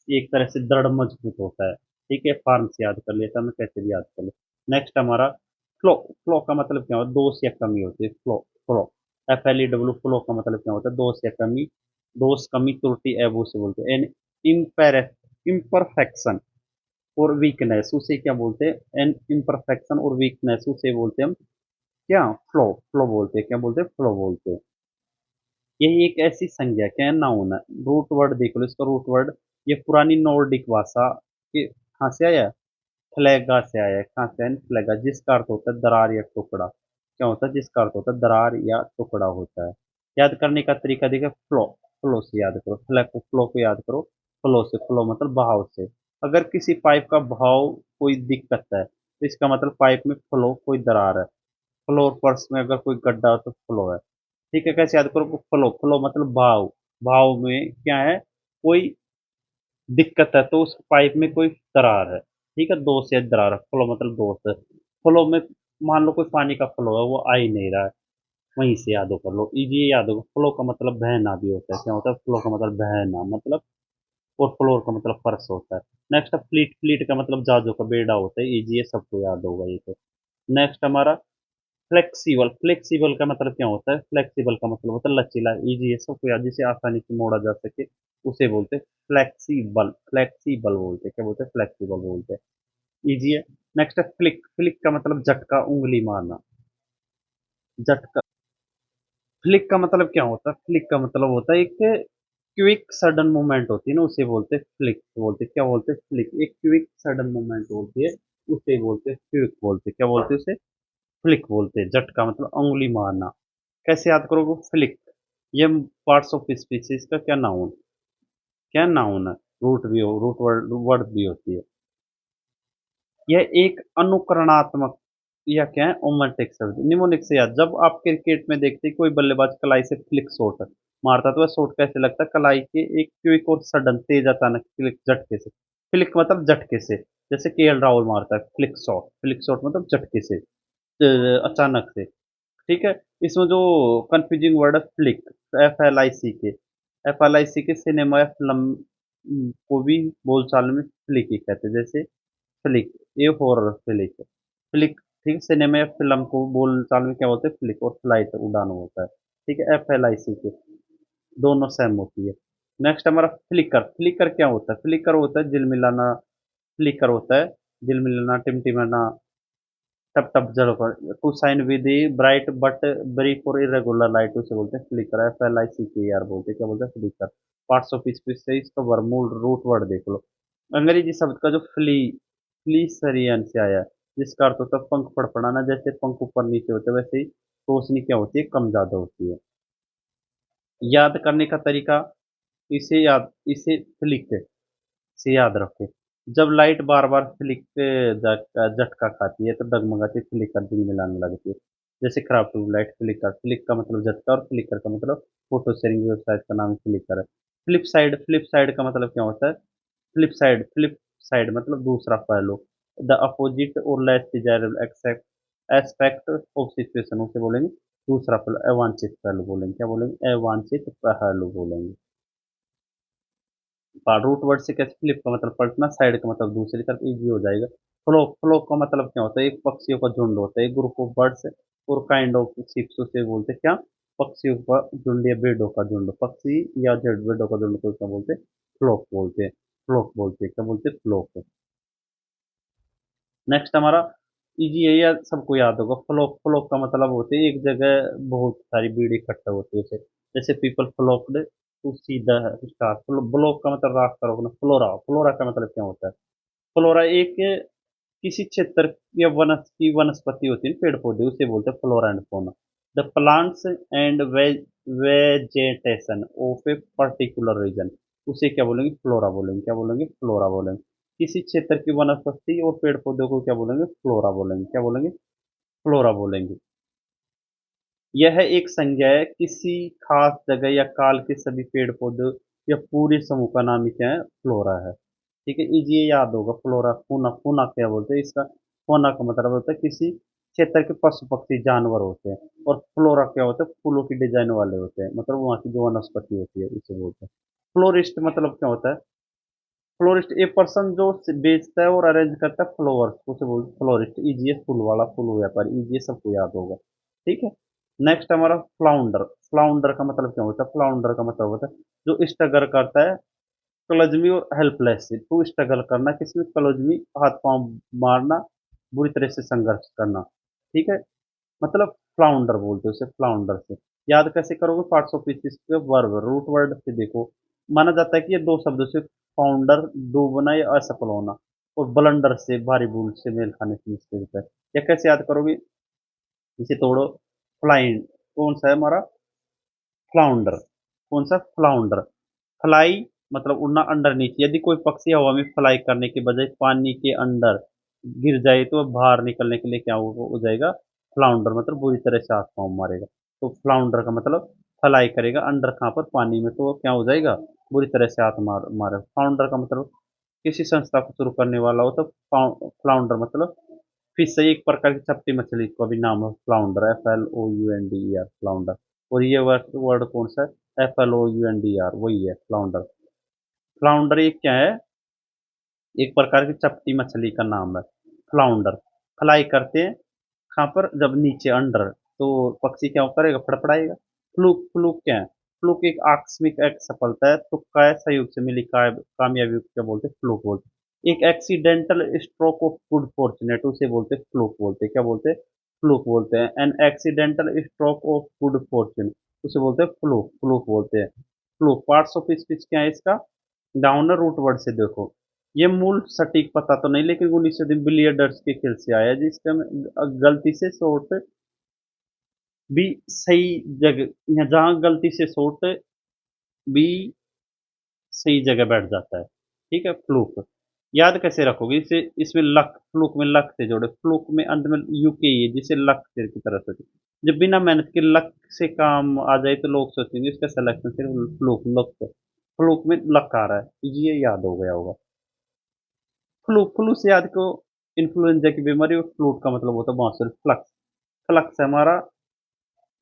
A: एक तरह से दृढ़ मजबूत होता है। ठीक है, फार्म से याद कर लेता, मैं कैसे भी याद कर ले। नेक्स्ट हमारा फ्लो। फ्लो का मतलब क्या होता है? दोष या कमी होती है। फ्लो। Flow, FLEW। फ्लो का मतलब क्या होता है? दोष या कमी। दोष, कमी, त्रुटि, एबू से बोलते हैं। एन इम्परफेक्शन और वीकनेस, उसे क्या बोलते हैं? एन इम्परफेक्शन और वीकनेस, उसे बोलते हैं हम क्या? फ्लो। फ्लो बोलते हैं। क्या बोलते हैं? फ्लो बोलते हैं। यही एक ऐसी संज्ञा क्या है? नाउन है। रूट वर्ड देख लो इसका रूट वर्ड। ये पुरानी नॉर्डिक भाषा के कहाँ से आया है? फ्लैगा से आया है। कहाँ से आया? फ्लैगा, जिसका अर्थ होता है दरार या टुकड़ा। क्या होता है? जिसका अर्थ होता है दरार या टुकड़ा होता है। याद करने का तरीका देखिए, फ्लो। फ्लो से याद करो। फ्लैग को, फ्लो को याद करो। फ्लो से, फ्लो मतलब बहाव से। अगर किसी पाइप का बहाव कोई दिक्कत है, तो इसका मतलब पाइप में फ्लो कोई दरार है। फ्लोर फर्श में अगर कोई गड्ढा हो तो फ्लो है। ठीक है, कैसे याद करो? फ्लो। फ्लो मतलब भाव। भाव में क्या है? कोई दिक्कत है, तो उस पाइप में कोई दरार है। ठीक है, दोष या दरार है। फ्लो मतलब दोष है। फ्लो में मान लो कोई पानी का फ्लो है, वो आ ही नहीं रहा है, वहीं से याद कर लो, इजी याद होगा। फ्लो का मतलब बहना भी होता है। क्या होता है? फ्लो का मतलब बहना मतलब। और फ्लोर का मतलब फर्श होता है। Next fleet. फ्लीट का मतलब जहाजों का बेड़ा होता है। इजी है, सबको याद होगा ये तो। नेक्स्ट हमारा फ्लेक्सिबल। फ्लेक्सिबल का मतलब क्या होता है? फ्लेक्सिबल का मतलब होता है लचीला। इजी है, सबको याद, जिसे आसानी से मोड़ा जा सके, उसे बोलते हैं फ्लेक्सिबल। फ्लेक्सिबल बोलते हैं। क्या बोलते हैं? फ्लेक्सिबल बोलते हैं। इजी है। नेक्स्ट है फ्लिक। फ्लिक का मतलब झटका, उंगली मारना, झटका। फ्लिक का मतलब क्या होता है? फ्लिक का मतलब होता है एक क्विक सडन मूवमेंट होती है ना, उसे बोलते हैं फ्लिक बोलते हैं। क्या बोलते हैं? फ्लिक। एक क्विक सडन मूवमेंट होती है, उसे बोलते हैं फ्लिक बोलते हैं। क्या बोलते हैं उसे? फ्लिक बोलते हैं। झटका मतलब उंगली मारना। कैसे याद करोगे फ्लिक? ये पार्ट्स ऑफ स्पीसीज का क्या नाउन? क्या नाउन है? रूट भी हो, रूट वर्ड वर्ड भी होती है। यह एक अनुकरणात्मक या क्या है? ओमेटिक शब्द। निमोनिक से याद, जब आप क्रिकेट में देखते हैं कोई बल्लेबाज कलाई से फ्लिक शॉट मारता है, तो वह शॉट कैसे लगता है? कलाई के एक क्विक और सडन तेज अचानक फ्लिक, झटके से। फ्लिक मतलब झटके से। जैसे KL राहुल मारता है फ्लिक शॉट। फ्लिक शॉट मतलब झटके से, अचानक से। ठीक है, इसमें जो कंफ्यूजिंग वर्ड है फ्लिक, FLIC के, FLIC के सिनेमा या फिल्म को भी बोलचाल में फ्लिक ही कहते हैं, जैसे फ्लिक, ये हॉरर फ्लिक, फ्लिक ठीक, सिनेमा या फिल्म को बोल चाल में क्या बोलते हैं, फ्लिक, और फ्लाइट उड़ान होता है, ठीक है, FLIC के, दोनों सेम होती है। नेक्स्ट हमारा फ्लिकर, फ्लिकर क्या होता है, फ्लिकर होता है झिलमिलाना, फ्लिकर होता है झिलमिलाना, टिमटिमाना, टप टप जल, to shine with bright but brief और इरेगुलर लाइट, उसे बोलते हैं फ्लिकर, FLICKER बोलते हैं, क्या बोलते हैं, फ्लिकर। पार्ट्स ऑफ स्पीच से इसका वर्मूल रूट वर्ड देख लो। अंग्रेजी शब्द का जो फ्लीसरियन से आया है, जिसका अर्थ होता है पंख फड़फड़ाना, जैसे पंख ऊपर नीचे होते हैं वैसे ही रोशनी क्या होती है, कम ज्यादा होती है। याद करने का तरीका, इसे फ्लिक से याद रखें। जब लाइट बार बार झटका खाती है तो डगमगाती फ्लिकर दिन मिलाने लगती है, जैसे खराब ट्यूबलाइट, फ्लिकर, फ्लिक का मतलब झटका और फ्लिकर का मतलब फोटो शेयरिंग वेबसाइट का नाम फ्लिकर है। फ्लिप साइड का मतलब क्या होता है, फ्लिप साइड मतलब दूसरा पहलू, द अपोजिट और less desirable aspect of situation, उसे बोलेंगे दूसरा पहलू, अवांछित पहलू बोलेंगे, क्या बोलेंगे, अवांछित पहलू बोलेंगे। रूट वर्ड से कैसे, फ्लिप का मतलब पलटना, साइड का मतलब दूसरी तरफ, इजी हो जाएगा। फ्लोक का मतलब क्या होता है, एक पक्षियों का झुंड होता है, एक ग्रुप ऑफ बर्ड्स और काइंड ऑफ शिप्स, उसे बोलते हैं क्या, पक्षियों का झुंड या भेड़ों का झुंड, पक्षी या भेड़ों का झुंड को क्या बोलते हैं, फ्लोक बोलते हैं, फ्लोक बोलते हैं, क्या बोलते हैं, फ्लोक। नेक्स्ट हमारा इजी है, या सबको याद होगा, फ्लोक, फ्लोक का मतलब होते है एक जगह बहुत सारी भीड़ इकट्ठा होती है उसे, जैसे people flocked to see the star. Block का मतलब रास्ता रोकना, फ्लोरा, फ्लोरा का मतलब क्या होता है, फ्लोरा एक किसी क्षेत्र या वनस्पति होती है, पेड़ पौधे, उसे बोलते हैं flora and fauna. The plants and vegetation of a particular region, उसे क्या बोलेंगे, फ्लोरा बोलेंगे, क्या बोलेंगे, फ्लोरा बोलेंगे। किसी क्षेत्र की वनस्पति और पेड़ पौधों को क्या बोलेंगे, फ्लोरा बोलेंगे, क्या बोलेंगे, फ्लोरा बोलेंगे। यह एक संज्ञा है किसी खास जगह या काल के सभी पेड़ पौधे या पूरे समूह का नाम ही क्या है, फ्लोरा है, ठीक है, ये याद होगा। फ्लोरा, फूना, फूना क्या बोलते हैं इसका, फौना का मतलब होता है किसी क्षेत्र के पशु पक्षी जानवर होते हैं, और फ्लोरा क्या होता है, फूलों की डिजाइन वाले होते हैं, मतलब वहाँ की जो वनस्पति होती है इसे बोलते हैं। फ्लोरिस्ट मतलब क्या होता है, फ्लोरिस्ट ए पर्सन जो बेचता है और अरेंज करता है फ्लावर्स, उसे बोलते हैं फ्लोरिस्ट, इजी, फूल वाला, फूल व्यापारी, इजी, सबको याद होगा, ठीक है। नेक्स्ट हमारा फ्लाउंडर, फ्लाउंडर का मतलब क्या होता है, फ्लाउंडर का मतलब होता है जो स्ट्रगल करता है, क्लजमी और हेल्पलेस से, टू स्ट्रगल करना, किसी में क्लजमी, हाथ पांव मारना, बुरी तरह से संघर्ष करना, ठीक है, मतलब फ्लाउंडर बोलते हैं उसे, फ्लाउंडर से। याद कैसे करोगे, पार्ट्स ऑफ स्पीच के वर्ब, रूट वर्ड से देखो, माना जाता है कि ये दो शब्दों से, फाउंडर डूबना या असफल होना, और ब्लंडर से भारी भूल से मेल खाने से मिलता है। या कैसे याद करोगे, इसे तोड़ो, फ्लाइंड, कौन सा है हमारा, फ्लाउंडर, कौन सा, फ्लाउंडर। फ्लाई मतलब उड़ना, अंडर नीचे, यदि कोई पक्षी हवा में फ्लाई करने के बजाय पानी के अंदर गिर जाए तो वह बाहर निकलने के लिए क्या हो जाएगा, फ्लाउंडर, मतलब बुरी तरह से हाथ पाँव मारेगा। तो फ्लाउंडर का मतलब फ्लाई करेगा अंडर, कहाँ पर, पानी में, तो वो क्या हो जाएगा, बुरी तरह से हाथ मारेगा। फाउंडर का मतलब किसी संस्था को शुरू करने वाला हो तो फ्लाउंडर मतलब फिश है, एक प्रकार की चपटी मछली का भी नाम है फ्लाउंडर, FLOUNDER, फ्लाउंडर। और ये वर्ड वर्ड कौन सा है, FLOUNDER, वही है फ्लाउंडर। फ्लाउंडर एक क्या है, एक प्रकार की चपटी मछली का नाम है फ्लाउंडर। फ्लाई करते हैं कहाँ पर, जब नीचे अंडर, तो पक्षी क्या करेगा, फड़फड़ाएगा। फ्लूक, फ्लूक क्या है, फ्लूक एक आकस्मिक एक सफलता है, तुक्का है, सहयोग से मिली कामयाबी को क्या बोलते हैं, फ्लूक बोलते हैं। एक accidental stroke of good fortunate, उसे बोलते हैं फ्लूक बोलते हैं, क्या बोलते हैं, फ्लूक बोलते हैं। An accidental stroke of good Fortune, उसे बोलते हैं फ्लूक, फ्लूक बोलते हैं। फ्लूक, पार्ट्स ऑफ स्पीच क्या है इसका, डाउनर रूट वर्ड से देखो, ये मूल सटीक पता तो नहीं, लेकिन 19 बिलियर्ड्स के खेल से आया, जिसका गलती से शॉट भी सही जगह, या जहां गलती से शॉट भी सही जगह बैठ जाता है, ठीक है, फ्लूक। याद कैसे रखोगे इसे, इसमें लक, फ्लूक में लक से जोड़े, फ्लूक में अंत में यूके है, जिसे लक से की तरह से, जब बिना मेहनत के लक से काम आ जाए तो लोग सोचेंगे इसका सिलेक्शन सिर्फ फ्लूक, लक, फ्लूक में लक आ रहा है, ये याद हो गया होगा। फ्लू, फ्लू से याद को, इन्फ्लुएंजा की बीमारी, और फ्लूट का मतलब होता है बांसुरी, फ्लक्स, फ्लक्स है हमारा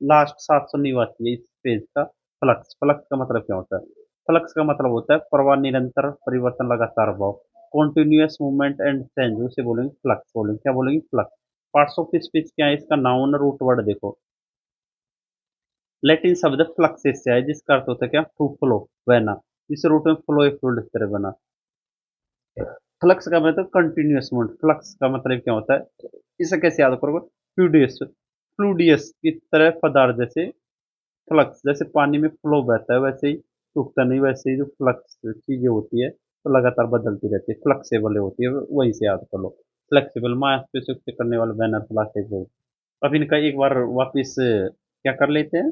A: लास्ट 789 है इस पेज का। फ्लक्स, फ्लक्स का मतलब क्या होता है, फ्लक्स का मतलब होता है प्रवाह, निरंतर परिवर्तन, लगातार भाव। कॉन्टिन्यूअस मूवमेंट एंड चेंज उसे बोलेंगे फ्लक्स, बोलेंगे क्या, बोलेंगे फ्लक्स। पार्ट्स ऑफ स्पीच क्या है, इसका नाउन रूट वर्ड देखो, लैटिन शब्द फ्लक्सिस से है जिसका अर्थ होता है क्या, टू फ्लो, बहना। इस रूट में फ्लो एक फ्लूइड की तरह बना। फ्लक्स का मतलब कंटिन्यूअस मूवमेंट, फ्लक्स का मतलब क्या होता है, इसे कैसे याद करोगे, फ्लूडियस, फ्लूडियस की तरह पदार्थ जैसे, फ्लक्स जैसे पानी में फ्लो बहता है वैसे ही रुकता नहीं, वैसे ही जो फ्लक्स चीजें होती है तो लगातार बदलती रहती है, फ्लक्सिबल होती है, वही से याद कर लो। फ्लेक्सिबल मास पे शिफ्ट करने वाला बैनर फ्लक्सिबल। अब इनका एक बार वापिस क्या कर लेते हैं,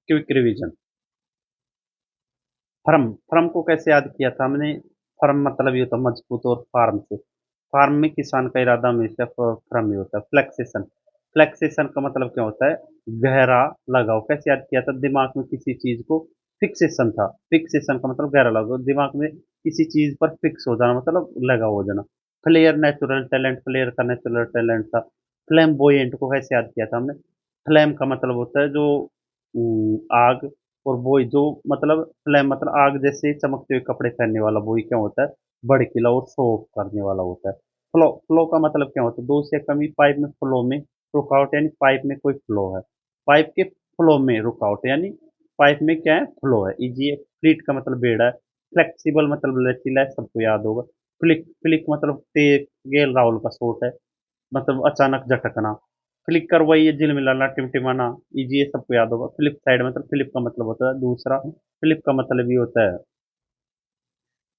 A: क्विक रिवीजन। फर्म, फर्म को कैसे याद किया था हमने, फर्म मतलब ये होता है मजबूत, और फार्म से, फार्म में किसान का इरादा हमेशा फर्म ही होता है। फ्लेक्सेशन, फ्लेक्सेशन का मतलब क्या होता है, गहरा लगाव। कैसे याद किया था, दिमाग में किसी चीज को फिक्सेशन था, फिक्सेशन का मतलब गहरा लगाव, दिमाग में किसी चीज पर फिक्स हो जाना मतलब लगा हो जाना। फ्लेयर नेचुरल टैलेंट, फ्लेयर का नेचुरल टैलेंट था। फ्लैम्बोयेंट को कैसे याद किया था हमने, फ्लैम का मतलब होता है जो आग, और बोई जो मतलब फ्लैम मतलब आग जैसे चमकते हुए कपड़े पहनने वाला, बोई क्या होता है, भड़कीला और शो ऑफ करने वाला होता है। फ्लो, फ्लो का मतलब क्या होता है, दो से कमी पाइप में फ्लो में रुकावट, यानी पाइप में कोई फ्लो है, पाइप के फ्लो में रुकावट, यानी पाइप में क्या है, फ्लो है। इजी है। फ्लीट का मतलब बेड़ा है। फ्लेक्सिबल मतलब लचीला है, सबको याद होगा। फ्लिक, फ्लिक मतलब तेज, गेल राहुल का शॉट है, मतलब अचानक झटकना। फ्लिक कर वही है, झिलमिलाना, टिमटिमाना। इजी है, सबको याद होगा। फ्लिप साइड मतलब, फ्लिप का मतलब होता है दूसरा, फ्लिप का मतलब ये होता है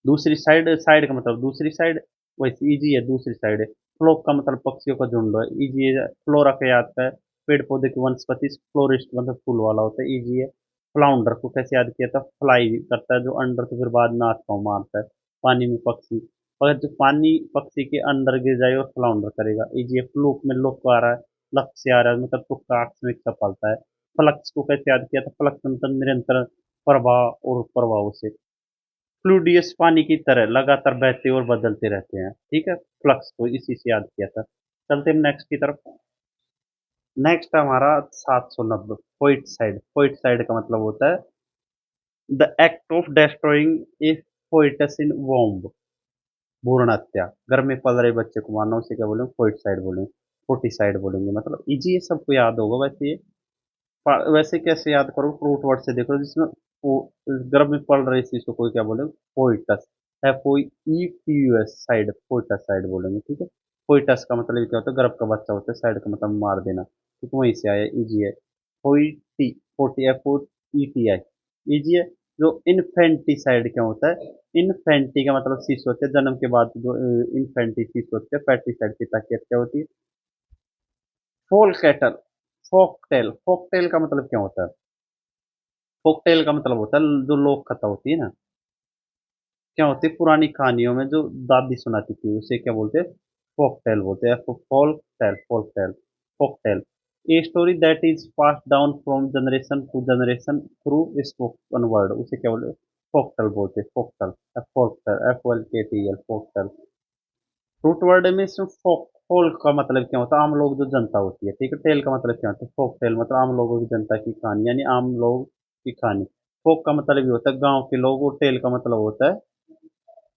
A: दूसरी साइड, साइड का मतलब दूसरी साइड, वैसे इजी है, दूसरी साइड है। फ्लोक का मतलब पक्षियों का झुंड है, इजी है। फ्लोरा का याद है, पेड़ पौधे की वनस्पति, फ्लोरिस्ट मतलब फूल वाला होता है, इजी है। फ्लाउंडर को कैसे याद किया था, फ्लाई करता है जो अंडर तो फिर बाद में हाथ पाँव मारता है, पानी में पक्षी, अगर जो पानी पक्षी के अंदर गिर जाए और फ्लाउंडर करेगा, इजी है। फ्लूक में लुक आ रहा है, लक्ष्य से आ रहा है, मतलब तुक्का आकस्मिक सफलता है। फ्लक्स को कैसे याद किया था, फ्लक्स मतलब निरंतर प्रवाह और प्रभाव से, फ्लूडियस पानी की तरह लगातार बहते और बदलते रहते हैं, ठीक है। फ्लक्स को इसी से याद किया था। चलते हैं नेक्स्ट की तरफ। नेक्स्ट हमारा 790, पोइट साइड। पोइट साइड का मतलब होता है the act of destroying A poet's in womb, भ्रूण हत्या, घर में पल रहे बच्चे को मारना, उसे क्या बोलेंगे, पोइट साइड बोलेंगे, फोर्टी साइड बोलेंगे। मतलब इजी है, सबको याद होगा वैसे ये। वैसे कैसे याद करो, फ्रूट वर्ड से देखो, जिसमें गर्भ में पल रहे शिशु को क्या बोलेंगे, poet's, FOETUS side, poet's side बोलेंगे, ठीक है। पोइटस का मतलब ये क्या होता है, गर्भ का बच्चा होता है, साइड का मतलब मार देना, ठीक है, वहीं से आया, इजी है। पोइटी, फोर्टी, FOETI, इजी है। जो इन्फेंटिसाइड क्या होता है, इन्फेंटी का मतलब शिशु होते हैं, जन्म के बाद जो इन्फेंटी शिशु होते हैं, पैट्रिसाइड पिता की हत्या होती है। फोल कैटल, फोकटेल, फोकटेल का मतलब क्या होता है, फोकटेल का मतलब होता है जो लोक कथा होती है ना, क्या होती है पुरानी कहानियों में जो दादी सुनाती थी, उसे क्या बोलते हैं, फोक टेल बोलते हैं। Folk tale, folk tale, folk tale, a story that is pass down from generation to generation through spoken word, उसे क्या बोलते हैं, फोक टेल बोलते हैं, folk tale, folk tale, FOLKTEL, folk tale. Root word में इसमें फोक, फोल्क का मतलब क्या होता है, आम लोग जो जनता होती है, ठीक है। टेल का मतलब क्या होता है, फोक टेल मतलब आम लोगों की जनता की कहानी, यानी आम लोग की कहानी। फोक का मतलब ये होता है गांव के लोग, और टेल का मतलब होता है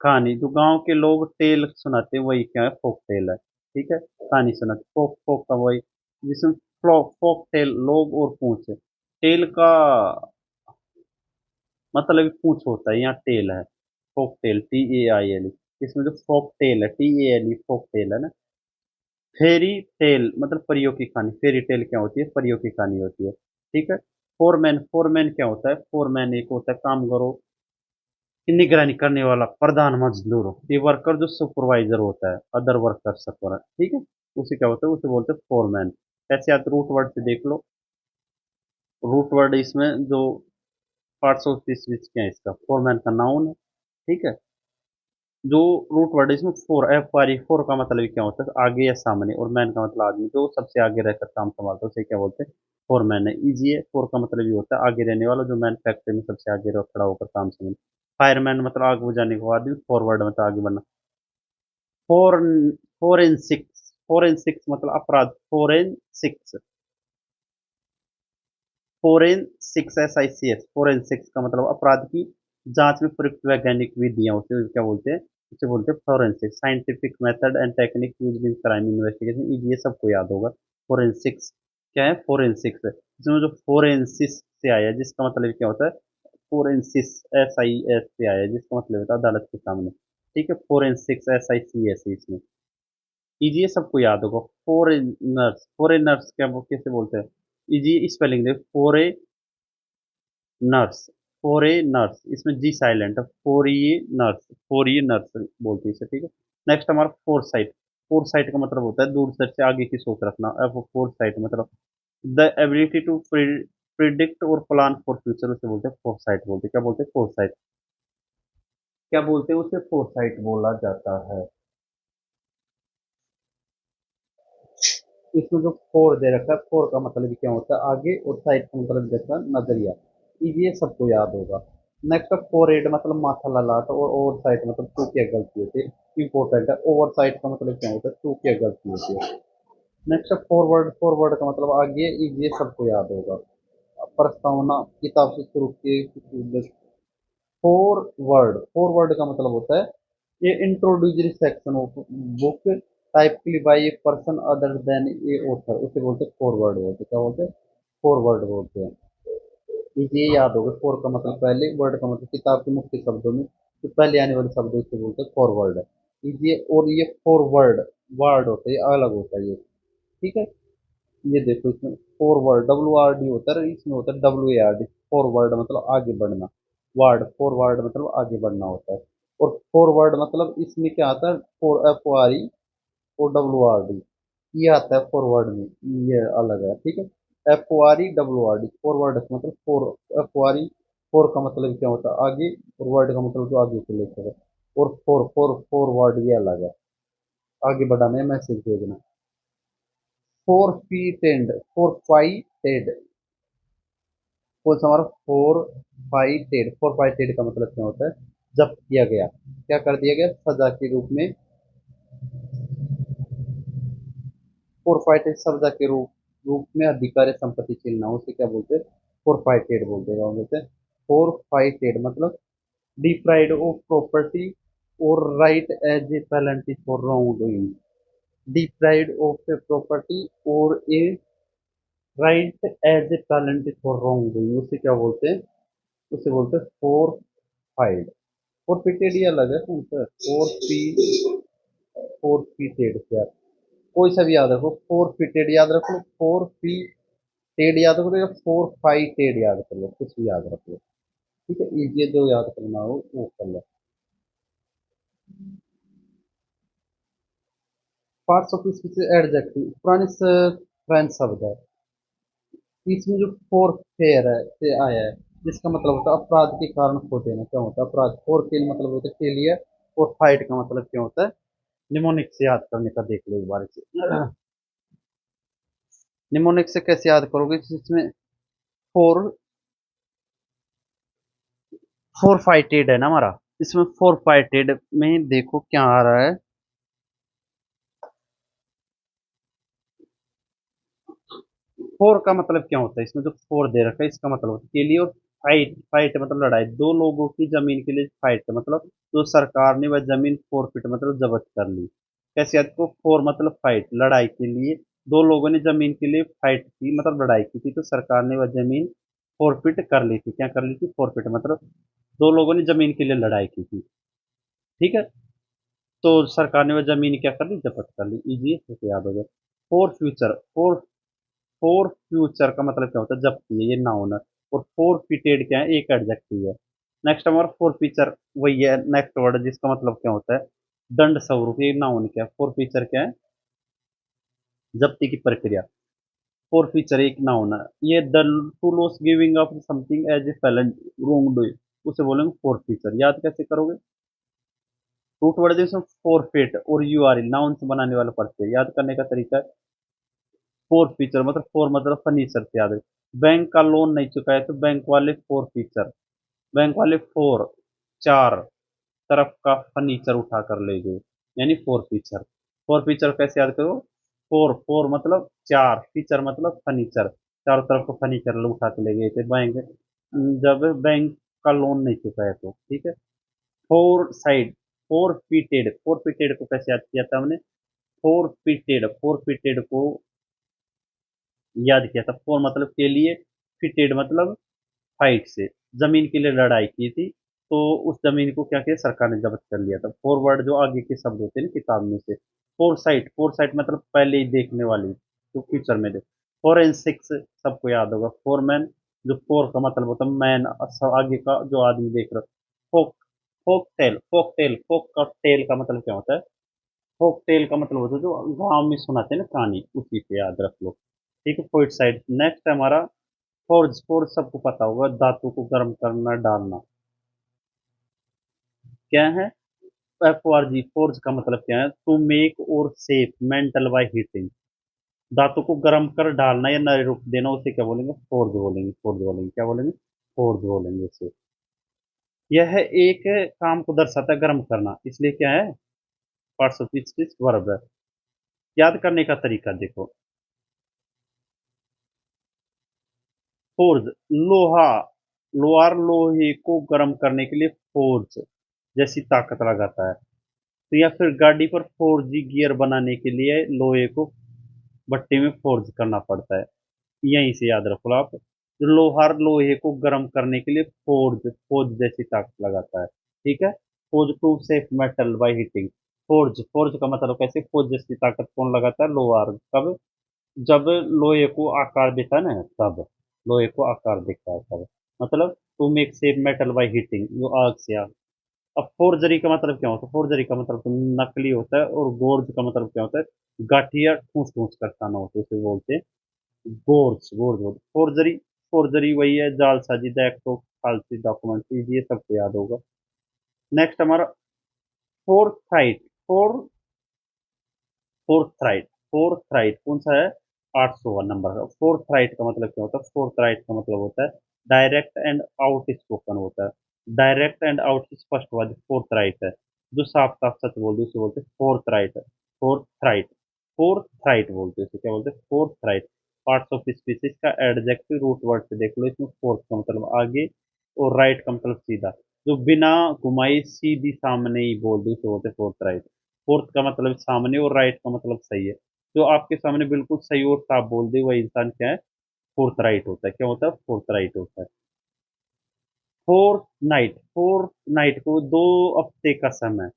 A: कहानी, जो गांव के लोग टेल सुनाते हैं वही क्या है, फोक टेल है, ठीक है। कहानी सुनाते, फोक, फोक का वही, जिसमें फोक टेल लोग और पूंछ है। टेल का मतलब पूंछ होता है, यहाँ टेल है, फोक टेल, TAIL, इसमें जो फोक टेल है, TALE, फोक टेल है ना। फेरी टेल मतलब परियों की कहानी, फेरी टेल क्या होती है, परियों की कहानी होती है, ठीक है। फोरमैन, फोरमैन क्या होता है, फोरमैन एक होता है काम करो की निगरानी करने वाला प्रधान मजदूर, ये वर्कर जो सुपरवाइजर होता है, अदर वर्कर सपर, ठीक है, उसे क्या होता है, उसे बोलते हैं फोरमैन। ऐसे आप रूट वर्ड से देख लो, रूट वर्ड इसमें जो पार्ट्स ऑफ दिस विच क्या है, इसका फोरमैन का नाउन है, ठीक है। जो रूट वर्ड है इसमें फोर, FRE, फोर का मतलब क्या होता है, आगे या सामने, और मैन का मतलब आदमी जो सबसे आगे रहकर काम संभालता है, उसे क्या बोलते हैं, फोरमैन है, इजी है। फोर का मतलब ये होता है आगे रहने वाला, जो मैन फैक्ट्री में सबसे आगे खड़ा होकर काम संभाल। फायरमैन मतलब आग बुझाने के बाद भी, फॉरवर्ड मतलब आगे बढ़ना। फोर, फोरेंसिक्स, फोरेंसिक्स मतलब अपराध, फोरेंसिक्स, फोरेंसिक्स, SICS, फोरेंसिक्स का मतलब अपराध की जांच में प्रयुक्त वैज्ञानिक विधियां, उसे क्या बोलते हैं, उसे बोलते हैं forensic, scientific method and technique used in crime investigation, ये सबको याद होगा। फोरेंसिक्स क्या है, फोरेंसिक्स है, इसमें जो फोरेंसिस से आया है, जिसका मतलब क्या होता है, फोरेंसिस, SIS से आया है, जिसका मतलब होता है अदालत के सामने। ठीक है, फोरेंसिक्स SICS है इसमें। इजी, ये सबको याद होगा। फॉरेनर्स, फॉरेनर्स क्या वो कैसे बोलते हैं, इजी स्पेलिंग दे, नर्स, फॉरेनर्स, इसमें जी साइलेंट है, फॉरिनर्स, फॉरिनर्स बोलते हैं इसे। ठीक है, नेक्स्ट हमारा फोर साइट। फोर साइट का मतलब होता है दूर दर्श से आगे की सोच रखना। अब फोर साइट मतलब द एबिलिटी टू प्रिडिक्ट और प्लान फॉर फ्यूचर, उसे बोलते हैं फोर साइट, बोलते हैं क्या, बोलते हैं फोर साइट, क्या बोलते हैं उसे, फोर साइट बोला जाता है। इसमें जो फोर दे रखा है, फोर का मतलब क्या होता है आगे, और साइड का मतलब जैसा नजरिया, ये सबको याद होगा। नेक्स्ट है फोर हेड, मतलब माथा ललाट, और ओवर साइड मतलब टू क्या गलती होती है, इंपॉर्टेंट है। ओवर साइड का मतलब क्या होता है, टू क्या गलती होती है। नेक्स्ट है फॉरवर्ड, फॉरवर्ड का मतलब आगे, ये सबको याद होगा। प्रस्तावना, किताब से शुरू किए। फॉरवर्ड, फॉरवर्ड का मतलब होता है ये introductory section of book typically by a person other than a author, उसे बोलते हैं फॉरवर्ड, बोलते हैं क्या, बोलते हैं फॉरवर्ड बोलते हैं। ये याद होगा, फोर का मतलब पहले, वर्ड का मतलब किताब के मुख्य शब्दों में जो पहले आने वाले शब्द उसे बोलते हैं फॉरवर्ड। ये और ये फॉरवर्ड वर्ड होता है, ये अलग होता है ये। ठीक है, ये देखो इसमें फॉरवर्ड WRD होता है, इसमें होता है WARD। फॉरवर्ड मतलब आगे बढ़ना, वर्ड फॉरवर्ड मतलब आगे बढ़ना होता है। और फॉरवर्ड मतलब इसमें क्या आता है, FORE और WRD, ये आता है फॉरवर्ड में, ये अलग है। ठीक है, FORE WRD, फॉरवर्ड का मतलब फोर, FORE, फोर का मतलब क्या होता है आगे, और वर्ड का मतलब जो आगे से लेकर है। और फोर फोर फॉरवर्ड ये अलग है, आगे बढ़ाना है, मैसेज भेजना। फोर फीटेड, फोर फाइटेड, कौन सा हमारा फोर फाइटेड, फोर फाइटेड का मतलब क्या होता है, जब्त किया गया, क्या कर दिया गया, सजा के रूप में। फोरफाइटेड सब्जा के रूप में अधिकार या संपत्ति छीनना, उसे क्या बोलते हैं, फोरफाइटेड बोलते हैं, क्या बोलते हैं, फोरफाइटेड मतलब डिप्राइड ऑफ प्रॉपर्टी और right as a penalty for wrong doing, deprived of a property और a right as a penalty for wrong doing, उसे क्या बोलते हैं, उसे बोलते हैं फोरफाइड। फोरफिटेड ये अलग है, कौन सा फोरफिटेड क्या, कोई सा भी याद रखो, फोर फिटेड याद रखो, फोर फी टेड याद करो, या फोर फाइव टेड याद कर लो, कुछ भी याद रख लो। ठीक है, ये जो याद करना हो वो कर लो। पार्ट्स ऑफ स्पीच एडजेक्टिव, पुराने फ्रेंच शब्द है, इसमें जो फोर फेयर है से आया है, जिसका मतलब होता है अपराध के कारण खो देना, क्या होता है अपराध, फोर के मतलब होता है फेलियर, और फाइट का मतलब क्या होता है, निमोनिक से याद करने का देख लो एक बार से। निमोनिक से कैसे याद करोगे, जिसमें फोर, फोर फाइटेड है ना हमारा, इसमें फोर फाइटेड में देखो क्या आ रहा है, फोर का मतलब क्या होता है, इसमें जो फोर दे रखा है इसका मतलब होता है के लिए, और फाइट, फाइट मतलब लड़ाई, दो लोगों की जमीन के लिए फाइट, मतलब जो सरकार ने वह जमीन फोरफिट मतलब जब्त कर ली। कैसे याद को, फोर मतलब फाइट, लड़ाई के लिए, दो लोगों ने जमीन के लिए फाइट की मतलब लड़ाई की थी, तो सरकार ने वह जमीन फोरफिट कर ली थी, क्या कर ली थी, फोरफिट मतलब दो लोगों ने जमीन के लिए लड़ाई की थी। ठीक है, तो सरकार ने वह जमीन क्या कर ली, जब्त कर ली, इजी है, याद हो गया। For future, four, four future का मतलब क्या होता है, जब्ती है, ये नाउन है। और फोर फिटेड क्या है, एक एडजेक्टिव है। नेक्स्ट हमारा फोर फीचर, वही है नेक्स्ट वर्ड, जिसका मतलब क्या होता है, दंड स्वरूप, ये नाउन क्या है, फोर फीचर क्या है, जब्ती की प्रक्रिया। फोर फीचर एक नाउन है, ये the to loss giving up something as a फैलेंट रोंग डूइंग, उसे बोलेंगे फोर फीचर। याद कैसे करोगे, रूट वर्ड जिसमें फोर फिट और URL नाउन से बनाने वाला प्रत्यय, याद करने का तरीका है, फोर फीचर मतलब फोर मतलब फर्नीचर से याद है। बैंक का लोन नहीं चुका है तो बैंक वाले फोर फीचर, बैंक वाले फोर, चार तरफ का फर्नीचर उठा कर ले गए, यानी फोर फीचर। फोर फीचर कैसे याद करो, फोर, फोर मतलब चार, फीचर मतलब फर्नीचर, चारों तरफ का फर्नीचर उठा के ले गए थे बैंक, जब बैंक का लोन नहीं चुका है तो। ठीक है, फोर साइड, फोर फीटेड को कैसे याद किया था हमने? फोर फीटेड को याद किया था। फोर मतलब के लिए, फिटेड मतलब फाइट से, जमीन के लिए लड़ाई की थी। तो उस जमीन को क्या किया, सरकार ने जब्त कर लिया था। फॉरवर्ड जो आगे के शब्द होते हैं ना किताब में से, फोर साइट मतलब पहले ही देखने वाली, तो फ्यूचर में देख। फोरेंसिक्स सबको याद होगा, फोरमैन, जो फोर का मतलब होता है मैन, आगे का जो आदमी देख रहा। फोक फोक का टेल का मतलब क्या होता है? फोक टेल का मतलब होता है जो गांव में सुनाते हैं ना कहानी, उसी पे याद रख लो। ठीक है, पोइट साइड। नेक्स्ट है हमारा फोर्ज। फोर्ज सबको पता होगा, धातु को गर्म करना, डालना। क्या है? F O R G, forge का मतलब क्या है? टू मेक और सेफ मेंटल बाय हीटिंग। धातु को गर्म कर डालना या नए रूप देना, उसे क्या बोलेंगे? फोर्ज बोलेंगे। फोर्ज बोलेंगे, क्या बोलेंगे? फोर्ज बोलेंगे उसे। यह एक काम को दर्शाता है, गर्म करना, इसलिए क्या है? पार्ट्स ऑफ स्पीच वर्ब है। याद करने का तरीका देखो। फोर्ज, लोहा, लोहार लोहे को गर्म करने के लिए फोर्ज जैसी ताकत लगाता है। तो या फिर गाड़ी पर फोर्जी गियर बनाने के लिए लोहे को भट्टी में फोर्ज करना पड़ता है। यहीं से याद रखो आप, जो लोहार लोहे को गर्म करने के लिए फोर्ज फोर्ज जैसी ताकत लगाता है। ठीक है, forge to shape metal by heating. Forge, forge का मतलब कैसे? फोर्ज जैसी ताकत कौन लगाता है? लोहार। कब? जब लोहे को आकार देता है ना, तब लोहे को आकार देता है तब। मतलब to make shape metal by heating, जो आग से आग। अब फोर्जरी का मतलब क्या होता है? फोर्जरी का मतलब तो नकली होता है, और गोर्ज का मतलब क्या होता है? गाठिया ठूस ठूस कर खाना होता है, उसे बोलते हैं गोर्ज। गोर्ज बोलते फोर्जरी। फोर्जरी वही है, जालसाजी, दैक्टो, फालसी डॉक्यूमेंट, ये सबको याद होगा। नेक्स्ट हमारा फोर्थराइट। फोर फोर्थराइट फोर्थराइट कौन सा है? 800 नंबर का। फोर्थराइट का मतलब क्या होता है? फोर्थराइट का मतलब होता है डायरेक्ट एंड आउट स्पोकन होता है। डायरेक्ट एंड आउट स्पष्टवादी फोर्थराइट है। जो साफ साफ सच बोलते हैं उसे बोलते हैं फोर्थराइट। फोर्थराइट फोर्थराइट बोलते हैं उसे, क्या बोलते हैं? फोर्थराइट। पार्ट्स ऑफ स्पीसीज का एडजेक्टिव रूट वर्ड से देख लो, इसमें फोर्थ का मतलब आगे, और राइट का मतलब सीधा। जो बिना घुमाई सीधी सामने ही बोल दे उसे बोलते हैं फोर्थराइट। फोर्थ का मतलब सामने, और राइट का मतलब सही है। जो आपके सामने बिल्कुल सही और साफ बोल दे वही इंसान क्या है? फोर्थ राइट होता है। क्या होता है? फोर्थ राइट होता है। फोर्थ नाइट को दो हफ्ते का समय।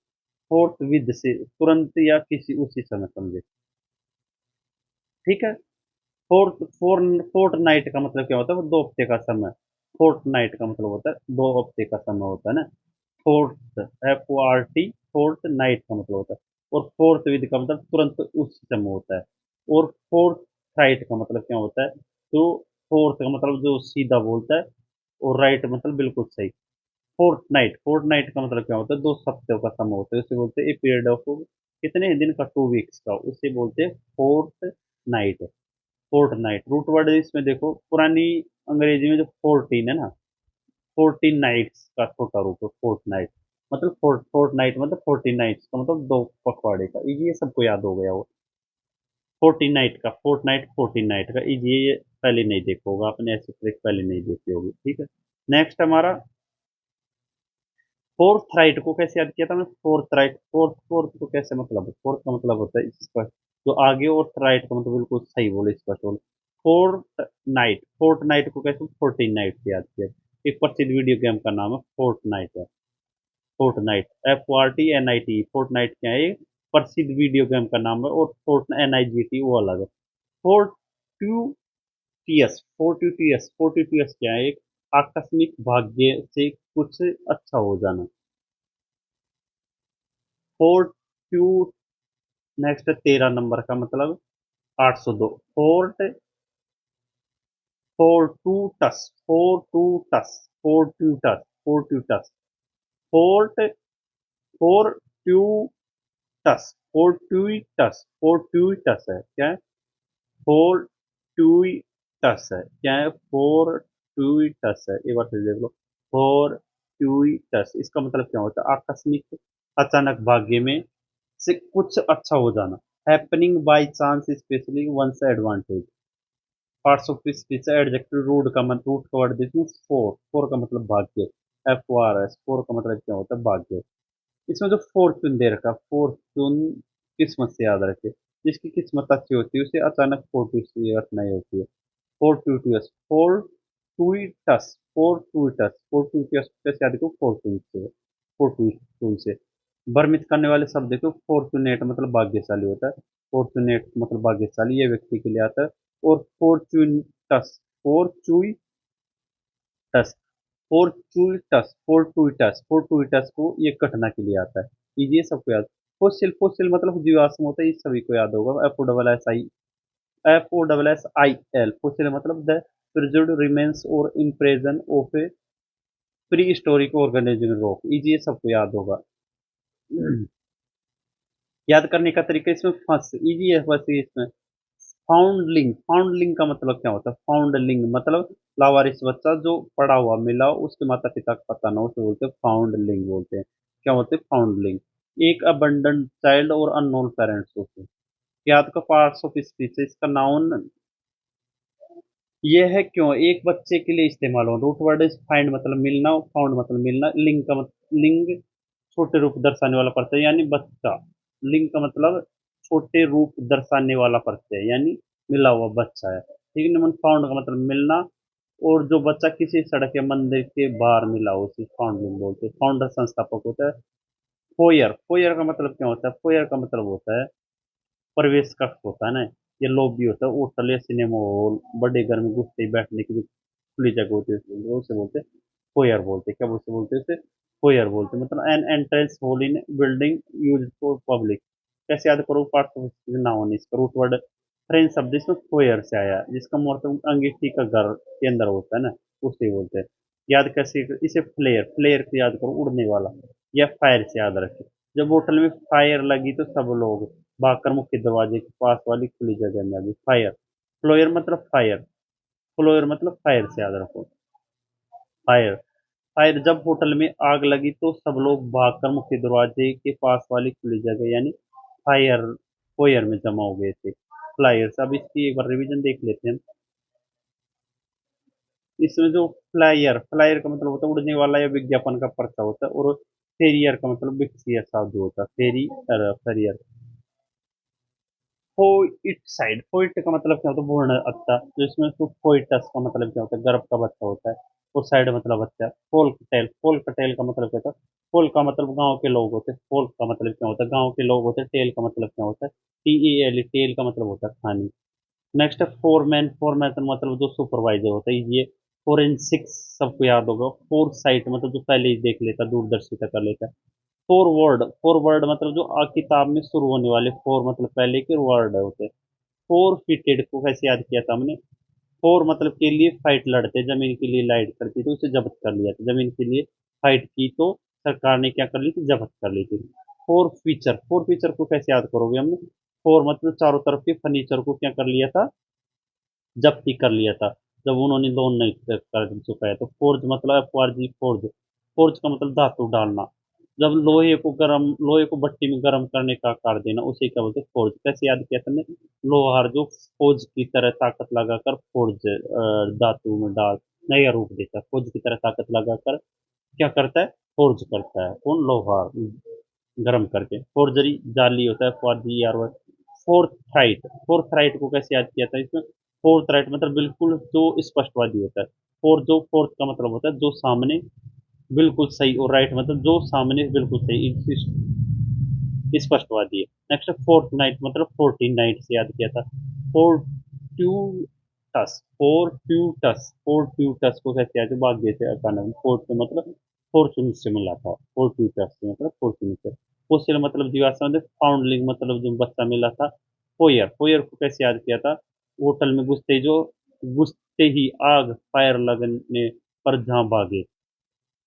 A: फोर्थ विद से तुरंत या किसी उसी समय समझे। ठीक है। फोर्थ नाइट का मतलब क्या होता है? वो 2 हफ्ते का समय। फोर्थ नाइट का मतलब होता है 2 हफ्ते का समय होता है ना। Fourth, F O R T, fourth night का मतलब होता है। और फोर्थ विद का मतलब तुरंत उस समय होता है। और फोर्थ राइट का मतलब क्या होता है? तो फोर्थ का मतलब जो सीधा बोलता है, और राइट मतलब बिल्कुल सही। फोर्थ नाइट का मतलब क्या होता है? 2 हफ्ते का समय होता है, उसे बोलते हैं ए पीरियड ऑफ कितने दिन का, 2 वीक्स का, उसे बोलते हैं fortnight. Fortnight root word इसमें देखो, पुरानी अंग्रेजी में जो 14 है ना, 14 नाइट्स का छोटा रूप है फोर्थ नाइट। मतलब फोर्थ नाइट मतलब 14 नाइट्स का मतलब 2 पखवाड़े का। ये सबको याद हो गया वो। 14 नाइट का, फोर्थ नाइट का ये पहले नहीं देखा होगा आपने, ऐसे ट्रिक पहले नहीं देखी होगी। ठीक है। नेक्स्ट हमारा फोर्थ राइट को कैसे याद किया था मैं? फोर्थ राइट, फोर्थ फोर्थ को कैसे मतलब? फोर्थ का मतलब होता है स्पष्ट, जो आगे, और राइट का मतलब बिल्कुल सही बोले, स्पष्ट बोले। फोर्थ नाइट को कैसे? 14 नाइट से याद किया। एक प्रसिद्ध वीडियो गेम का नाम है फोर्थ नाइट है। Fort night, FORTNIT, fort night क्या है? प्रसिद्ध वीडियो गेम का नाम है। और फोर्ट NIGT वो अलग है। फोर्ट्यूटियस क्या है? एक आकस्मिक भाग्य से कुछ अच्छा हो जाना। फोर्ट्यू नेक्स्ट 13 नंबर का मतलब 802। फोर्ट फोर्टूटस फोर्टूटस फोर्ट्यूटस फोर्ट फोर्ट्यूटस फोर्ट्यूटस है क्या है? फोर्ट्यूटस है क्या है? फोर्ट्यूटस है, एक बार फिर देख लो। फोर्ट्यूटस इसका मतलब क्या होता है? आकस्मिक, अचानक, भाग्य में से कुछ अच्छा हो जाना। Happening by chance, especially one's advantage. Parts of speech adjective root का मतलब, रूट का वर्ड देखिए फोर। फोर का मतलब भाग्य, FORS, फोर का मतलब क्या होता है? भाग्य। इसमें जो फॉर्चून दे रखा, फॉर्चून किस्मत से याद रखे, जिसकी किस्मत अच्छी होती है उसे अचानक फॉर्ट्यूस नहीं होती है। फॉर्ट्यूटियस, फॉर्टुइटस, फॉर्टुइटस, फॉर्टुइटस कैसे याद रखो, फॉर्चून से, फॉर्टून से। भ्रमित करने वाले शब्द देखो, फॉर्चुनेट मतलब भाग्यशाली होता है, फॉर्चुनेट मतलब भाग्यशाली, ये व्यक्ति के लिए आता है। और फॉर्चूनटस, फॉर्चुइटस, फोर्चुइटस, फोर्टुइटस, फोर्टुइटस को ये घटना के लिए आता है। ये सबको याद। फोसिल, फोसिल मतलब जीवाश्म होता है, ये सभी को याद होगा। FOSSIL, फोसिल मतलब द प्रिजर्व्ड रिमेन्स और impression of A pre historic organism rock, ये सबको याद होगा। याद करने का तरीका इसमें फंस इजी है, बस ये इसमें फाउंडलिंग, फाउंडलिंग का मतलब क्या होता है, फाउंडलिंग मतलब लावारिस बच्चा जो पड़ा हुआ मिला हो, उसके माता पिता का पता ना हो, उसे बोलते हैं फाउंडलिंग बोलते हैं। क्या होते हैं फाउंडलिंग? एक अबंडन चाइल्ड और अननोन पेरेंट्स होते हैं। याद का पार्ट्स ऑफ स्पीच है, इसका नाउन ये है क्यों एक बच्चे के लिए इस्तेमाल हो। रूट वर्ड इज फाइंड मतलब मिलना, फाउंड मतलब मिलना, लिंग का मतलब लिंग छोटे रूप दर्शाने वाला प्रत्यय यानी बच्चा। लिंग का मतलब छोटे रूप दर्शाने वाला प्रत्यय यानी मिला हुआ बच्चा है, ठीक है ना। फाउंड का मतलब मिलना, और जो बच्चा किसी सड़क या मंदिर के बाहर मिला हो उसे फाउंडलिंग बोलते हैं। फाउंडर संस्थापक होता है। फोयर, फोयर का मतलब क्या होता है, फोयर का मतलब होता है प्रवेश कक्ष होता है ना, ये लॉबी होता है, होटल या सिनेमा हॉल, बड़े घर में घुसते ही बैठने की जो खुली जगह होती है उसे बोलते हैं फोयर बोलते हैं। क्या बोलते बोलते हैं उसे, फोयर बोलते हैं। मतलब N entrance hall in building use for public. कैसे याद करो, पार्ट्स ऑफ नाउन, इसका रूट वर्ड फ्रेंच शब्द इसमें फोयर से आया है, जिसका मतलब अंगीठी का घर के अंदर होता है ना, उसे बोलते हैं। याद कैसे, इसे फ्लेयर, फ्लेयर से याद करो उड़ने वाला, या फायर से याद रखें। जब होटल में फायर लगी तो सब लोग भागकर मुख्य दरवाजे के पास वाली खुली जगह में आ गए। फायर, फ्लोयर मतलब फायर, फ्लोयर मतलब फायर से याद रखो। फायर, फायर जब होटल में आग लगी तो सब लोग भागकर मुख्य दरवाजे के पास वाली खुली जगह यानी फायर, फोयर में जमा हो गए थे। फ्लायर्स, अब इसकी एक बार रिवीजन देख लेते हैं। इसमें जो फ्लायर, फ्लायर का मतलब होता है उड़ने वाला या विज्ञापन का पर्चा होता है। और फेरियर का मतलब वित्तीय साधु होता है, फेरियर। फोइट साइड, फोइट का मतलब क्या होता है, भ्रूण हत्या, जो इसमें तो फोइटस का मतलब क्या होता है, गर्भ का बच्चा होता है। और साइड मतलब बच्चा। फोल्कटेल, फोल्कटेल का मतलब क्या होता है, फोल का मतलब गांव के लोग होते हैं, फोल्क का मतलब क्या होता है, गांव के लोग होते हैं। टेल का मतलब क्या होता है, TEL, टेल का मतलब होता है खानी। नेक्स्ट है फोरमैन, फोरमैन का मतलब जो सुपरवाइजर होता है। ये फोरेंसिक्स सबको याद होगा। फोर साइट मतलब जो पहले ही देख लेता, दूरदर्शिता कर लेता। फॉरवर्ड, फॉरवर्ड मतलब जो किताब में शुरू होने वाले, फोर मतलब पहले के वर्ड होते हैं। फोर फिटेड को कैसे याद किया था हमने, फोर मतलब के लिए फाइट लड़ते, जमीन के लिए लाइट करती तो उसे जब्त कर लिया था, जमीन के लिए फाइट की तो सरकार ने क्या कर ली थी, जब्त कर ली थी। फोर फीचर, फोर फीचर को कैसे याद करोगे हमने, फोर मतलब चारों तरफ के फर्नीचर को क्या कर लिया था, जब्ती कर लिया था, जब उन्होंने लोन नहीं कर चुकाया। तो फोर्ज मतलब FORG, फोर्ज, फोर्ज का मतलब धातु डालना। जब लोहे को भट्टी में गर्म करने का आकार देना, उसे क्या बोलते हैं, फोर्ज। कैसे याद किया तुमने, लोहार जो फोर्ज की तरह ताकत लगाकर फोर्ज धातु में डाल नया रूप देता है, फोर्ज की तरह ताकत लगाकर क्या करता है, फोर्ज करता है, कौन, लोहार, गर्म करके। फोर्जरी जाली होता है, FORGER। फोर्थ राइट को कैसे याद किया था इसमें, फोर्थ राइट मतलब बिल्कुल जो स्पष्टवादी होता है। फोर्थ का मतलब होता है जो सामने बिल्कुल सही, और राइट मतलब जो सामने बिल्कुल सही, स्पष्टवादी है। नेक्स्ट फोर्थ नाइट मतलब 14 नाइट से याद किया था। फोर्ट्यूटस, फोर्ट्यूटस को कैसे याद, भाग्य से अचानक, फोर्ट मतलब फॉर्चून से मिला था, फोर्ट्यूटस से मतलब फॉर्चून से। फोसिल मतलब जीवाश्म, फाउंडलिंग मतलब जो बच्चा मिला था। फोयर, फोयर को कैसे याद किया था, होटल में घुसते ही आग, फायर लगने पर जहाँ भागे,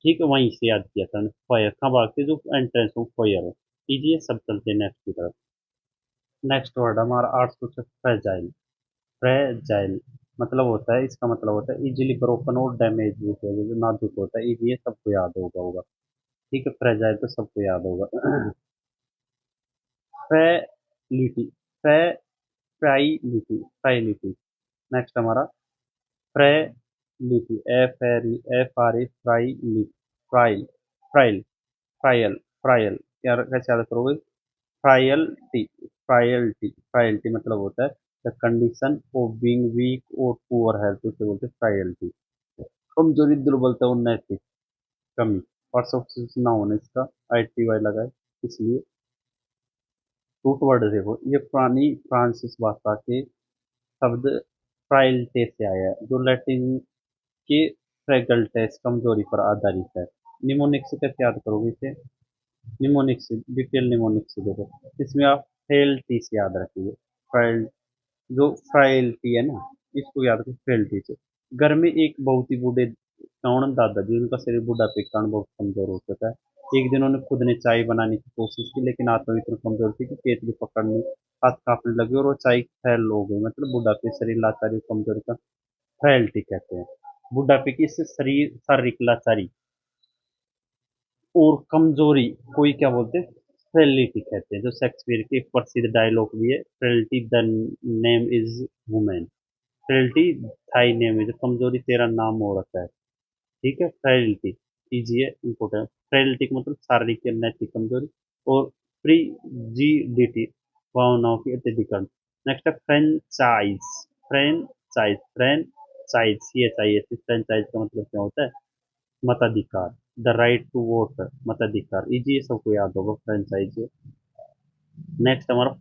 A: ठीक है, वहीं से याद किया था। फायर कहाँ भागते, जो एंट्रेंस हो फायर है। कीजिए, सब चलते हैं नेक्स्ट की तरफ। नेक्स्ट वर्ड हमारा 800 फ्रेजाइल, फ्रेजाइल मतलब होता है, इसका मतलब होता है इजीली ब्रोकन और डैमेज, जो नाजुक होता है, इजी, ये सबको याद होगा। ठीक है, फ्रेजाइल तो सबको याद होगा। फ्रेलिटी, फ्रे फ्राइलिटी, फ्राइलिटी। नेक्स्ट हमारा फ्रेलिटी, FRE, फ्राइल, फ्राइल, फ्राइल, फ्राइल, क्या कैसे याद करोगे? फ्रायल्टी, फ्रायल्टी, फ्रायल्टी मतलब होता है the condition of being weak और पुअर हेल्थ, उसे बोलते हैं फ्रायल्टी। कमजोरी, दुर्बलता और नैतिक कमी। पार्ट्स ऑफ स्पीच ना होने इसका आई टी वाई लगा है, इसलिए रूट वर्ड देखो, ये पुरानी फ्रांसीस भाषा के शब्द फ्राइलटे से आया है, जो लैटिन के फ्रेगल्टेस कमजोरी पर आधारित है। निमोनिक से कैसे याद करोगे इसे? निमोनिक से, डिटेल निमोनिक से देखो, इसमें आप फ्रेल्टी से याद रखिए। फ्राइल, जो फ्राइल्टी है ना, इसको याद रखिए फ्रेल्टी से। घर में एक बहुत ही बूढ़े कौन दादाजी, उनका शरीर बुढ़ापे के कारण बहुत कमजोर हो चुका है। एक दिन उन्होंने खुद ने चाय बनाने की कोशिश की, लेकिन हाथ में इतनी कमजोर थी कि पेट भी पकड़नी, हाथ कांपने लगे और वो चाय फैल हो गई। मतलब बुढ़ापे, शरीर लाचारी, कमजोरी का फ्राइल्टी कहते हैं। बुढ़ापे की इससे शरीर शारीरिक लाचारी और कमजोरी कोई क्या बोलते हैं, फ्रेलिटी कहते हैं। जो शेक्सपियर के एक प्रसिद्ध डायलॉग भी है, frailty the name is women. Frailty thy name है, जो कमजोरी तेरा नाम हो रखा है। ठीक है, फ्रेलिटी इजी है, इंपॉर्टेंट। फ्रेलिटी का मतलब शारीरिक या नैतिक कमजोरी, और फ्रीजिडिटी भावनाओं की अत्यधिकरण। नेक्स्ट है franchise. Franchise, franchise, C H I S, franchise का मतलब क्या होता है? मताधिकार। द राइट टू वोट, मताधिकार, इजी है, सबको याद होगा फ्रेंचाइज। नेक्स्ट हमारा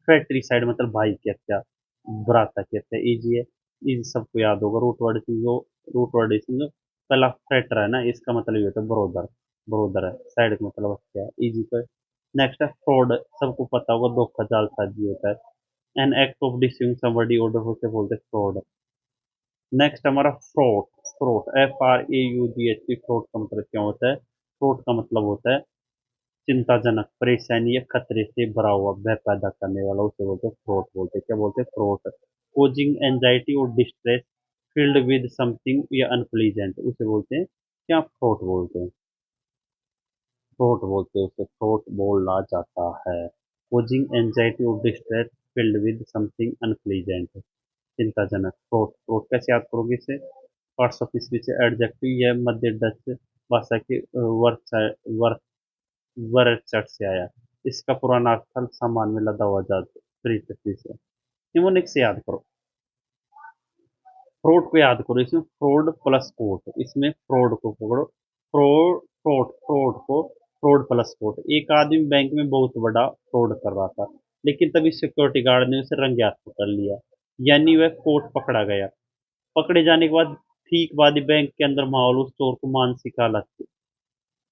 A: फ्रेट्रिसाइड मतलब भाई की हत्या, भ्राता की हत्या, इजी है, इजी सबको याद होगा। रूट वर्ड से जो, रूट वर्ड इसमें जो पहला फ्रेटर है ना, इसका मतलब ये होता है ब्रोदर, ब्रोदर है, साइड का मतलब हत्या है, इजी पर। नेक्स्ट है फ्रॉड, सबको पता होगा, धोखा जालसाजी होता है। An act of deceiving somebody order से बोलते हैं फ्रॉड। नेक्स्ट हमारा fraud, fraud, F R A U D H, fraud का मतलब क्या होता है? फ्रॉड का मतलब होता है चिंताजनक, परेशानी या खतरे से भरा हुआ, भय पैदा करने वाला, उसे बोलते हैं फ्रॉड, बोलते हैं क्या बोलते हैं? फ्रॉड। कोजिंग एंजाइटी और डिस्ट्रेस फील्ड विद समथिंग या अनप्लीजेंट, उसे बोलते हैं क्या? फ्रॉड बोलते हैं, फ्रॉड बोलते हैं उसे, फ्रॉड बोला जाता है। कोजिंग एंजाइटी और distress field with something unpleasant, चिंताजनक, फ्रॉड। फ्रॉड कैसे याद करोगे इसे? पार्ट्स ऑफ स्पीच एडजेक्टिव, यह मध्य डच भाषा के वर्क वर्चट से आया। इसका पुराना अर्थ था सामान में लदा हुआ जादू, प्रीति से। निमोनिक से याद करो, फ्रॉड को याद करो, इसमें फ्रॉड प्लस कोट, इसमें फ्रॉड को पकड़ो, फ्रॉड, फ्रॉड को फ्रॉड प्लस कोट। एक आदमी बैंक में बहुत बड़ा फ्रॉड कर रहा था, लेकिन तभी सिक्योरिटी गार्ड ने उसे रंगे हाथ पकड़ लिया, यानी वह कोर्ट पकड़ा गया। पकड़े जाने के बाद ठीक बाद ही बैंक के अंदर माहौल उस चोर को मानसिक हालत,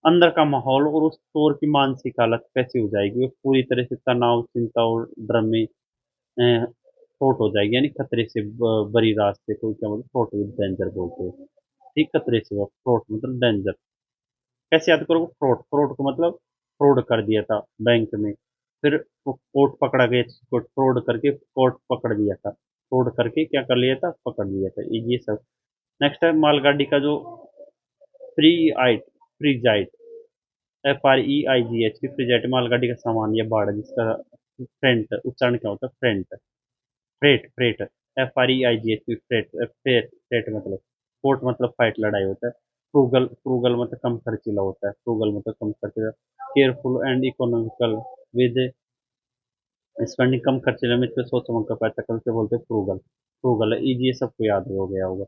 A: अंदर का माहौल और उस चोर की मानसिक हालत कैसी हो जाएगी? वो पूरी तरह से तनाव, चिंता और डर में फ्रॉट हो जाएगी, यानी खतरे से बरी रास्ते को क्या बोलते हैं? फ्रॉट विद डेंजर बोलते हैं। ठीक, खतरे से, वो फ्रॉट मतलब डेंजर। कैसे याद करोगे? फ्रॉड, फ्रॉड को मतलब फ्रॉड कर दिया था बैंक में, फिर कोर्ट पकड़ा गया, फ्रॉड करके कोर्ट पकड़ लिया था, फ्रॉड करके क्या कर लिया था? पकड़ लिया था, ये सब। नेक्स्ट है मालगाड़ी का जो free right, फ्रीजाइट, F R E I G H, फ्रीजाइट मालगाड़ी का सामान या भाड़ा जिसका फ्रेंट, उच्चारण क्या होता है? Freight, freight, freight, F R E I G H, freight, freight, freight मतलब फोर्ट मतलब फाइट, लड़ाई होता है। फ्रूगल, फ्रूगल मतलब कम खर्चीला होता है, फ्रूगल मतलब कम खर्चीला। Careful and economical with spending, कम खर्चीले में सोच समझ कर पैसा खर्च बोलते हैं फ्रूगल, फ्रूगल है, इजी, ये सबको याद हो गया होगा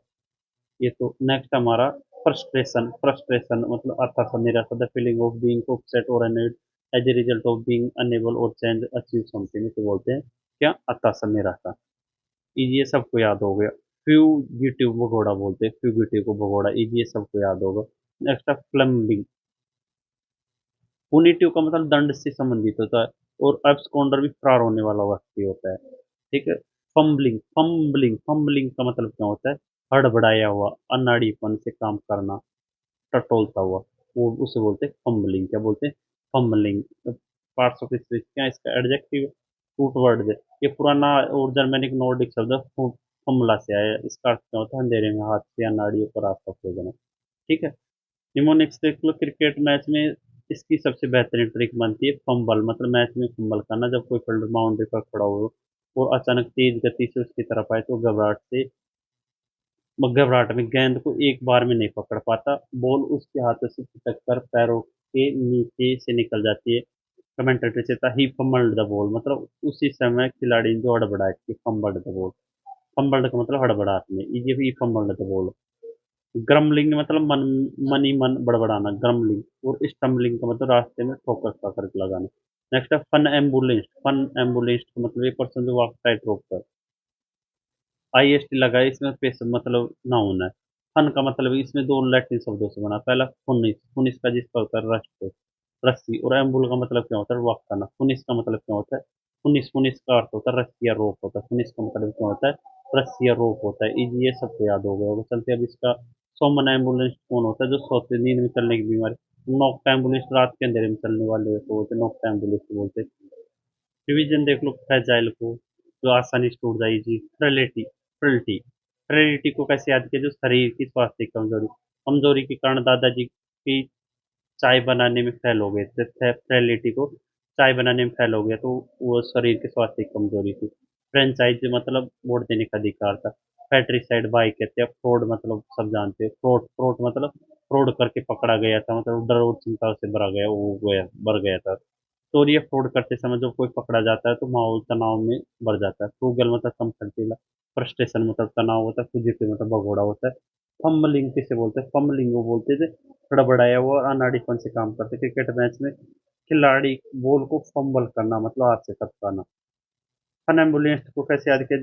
A: ये तो। नेक्स्ट हमारा फ्रस्ट्रेशन, फ्रस्ट्रेशन मतलब हताशा, निराशा, the feeling of being upset और annoyed as a result of being unable और चेंज अचीव समथिंग, इसे बोलते हैं क्या? हताशा, निराशा, इजी, ये सबको याद हो गया। फ्यूगिटिव भगोड़ा बोलते हैं, फ्यूगिटिव को भगोड़ा, इजी, ये सबको याद होगा। नेक्स्ट है प्लम्बिंग, पुनिटिव का मतलब दंड से संबंधित होता है, और एब्सकॉन्डर भी फरार होने वाला व्यक्ति होता है। ठीक है। फम्बलिंग, फम्बलिंग, फम्बलिंग का मतलब क्या होता है? हड़बड़ाया हुआ, अनाड़ीपन से काम करना, टटोलता हुआ, वो उसे बोलते हैं फम्बलिंग, क्या बोलते हैं? फम्बलिंग। पार्ट्स ऑफ स्पीच क्या है इसका? एडजेक्टिव, रूट वर्ड है, ये पुराना और जर्मेनिक नॉर्डिक शब्द फम्बला से आया है। इसका अर्थ क्या होता है? अंधेरे में हाथ से या नाड़ियों पर रास्ता खोजना। ठीक है। निमोनिक्स देख लो, क्रिकेट मैच में इसकी सबसे बेहतरीन ट्रिक बनती है फंबल, मतलब मैच में फंबल करना, जब कोई फील्डर बाउंड्री पर खड़ा हो और अचानक तेज गति से उसकी तरफ आए, तो घबराहट में गेंद को एक बार में नहीं पकड़ पाता, बॉल उसके हाथों से खिसक कर पैरों के नीचे से निकल जाती है, कमेंटेटर से था ही फम्बल्ड द बॉल, मतलब उसी समय खिलाड़ी ने जो हड़बड़ाहट की, फम्बल्ड द बॉल। फम्बल्ड का मतलब हड़बड़ाहट में, ये भी फम्बल्ड द बॉल। ग्रम्बलिंग मतलब मन, मन ही मन बड़बड़ाना, ग्रम्बलिंग। और स्टम्बलिंग का मतलब रास्ते में ठोकर खाकर के लगाना। नेक्स्ट है फन एम्बुलेंस। फन एम्बुलेंस का मतलब एक पर्सन जो वॉक टाइट रोप पर, आईएसटी लगा है इसमें, पेश मतलब नाउन है। फन का मतलब इसमें दो लैटिन शब्दों से बना, पहला फुनिस, फुनिस का जिसका होता है रस्ट, रस्सी। और एम्बुल का मतलब क्या होता है, वॉक करना। फुनिस का मतलब क्या होता है, फुनिस, फुनिस का अर्थ होता है रस्सी या रोप होता है। फुनिस का मतलब क्या होता है, रस्सी या रोप होता है। ये सबको याद हो गया होगा। चलते अब इसका सोमन एम्बुलेंस कौन होता है, जो सोते नींद में चलने की बीमारी। नॉक्ट एम्बुलेंस रात के अंधेरे में चलने वाले को बोलते हैं, नॉक्ट एम्बुलेंस बोलते हैं। रिवीजन देख लो, फ्रेजाइल को, जो आसानी से टूट जाएगी। फ्रेलिटी, फ्रेलिटी, फ्रेलिटी को कैसे याद किया, जो शरीर की स्वास्थ्य कमजोरी, कमजोरी के कारण दादाजी की चाय बनाने में फेल हो गए थे। फ्रेलिटी को चाय बनाने में फेल हो गया, तो वो शरीर के स्वास्थ्य की कमजोरी थी। फ्रेंचाइज मतलब वोट देने का अधिकार था। पैट्रिसाइड बाई कहते हैं। फ्रॉड मतलब सब जानते हैं, फ्रॉड, फ्रॉड मतलब फ्रॉड करके पकड़ा गया था, मतलब डर और चिंता से भरा गया, वो गया, भर गया था। चोरी या फ्रॉड करते समय जब कोई पकड़ा जाता है तो माहौल तनाव में बढ़ जाता है। फ्रूगल मतलब कम खर्चीला। फ्रस्ट्रेशन मतलब तनाव होता है। फिजिकल मतलब भगोड़ा होता है। फम्बलिंग किसे बोलते हैं, फम्बलिंग वो बोलते थे हड़बड़ाया हुआ और अनाड़ीपन से काम करते। क्रिकेट मैच में खिलाड़ी बॉल को फंबल करना मतलब हाथ से टपकाना। फन एम्बुलेंस को कैसे याद किया,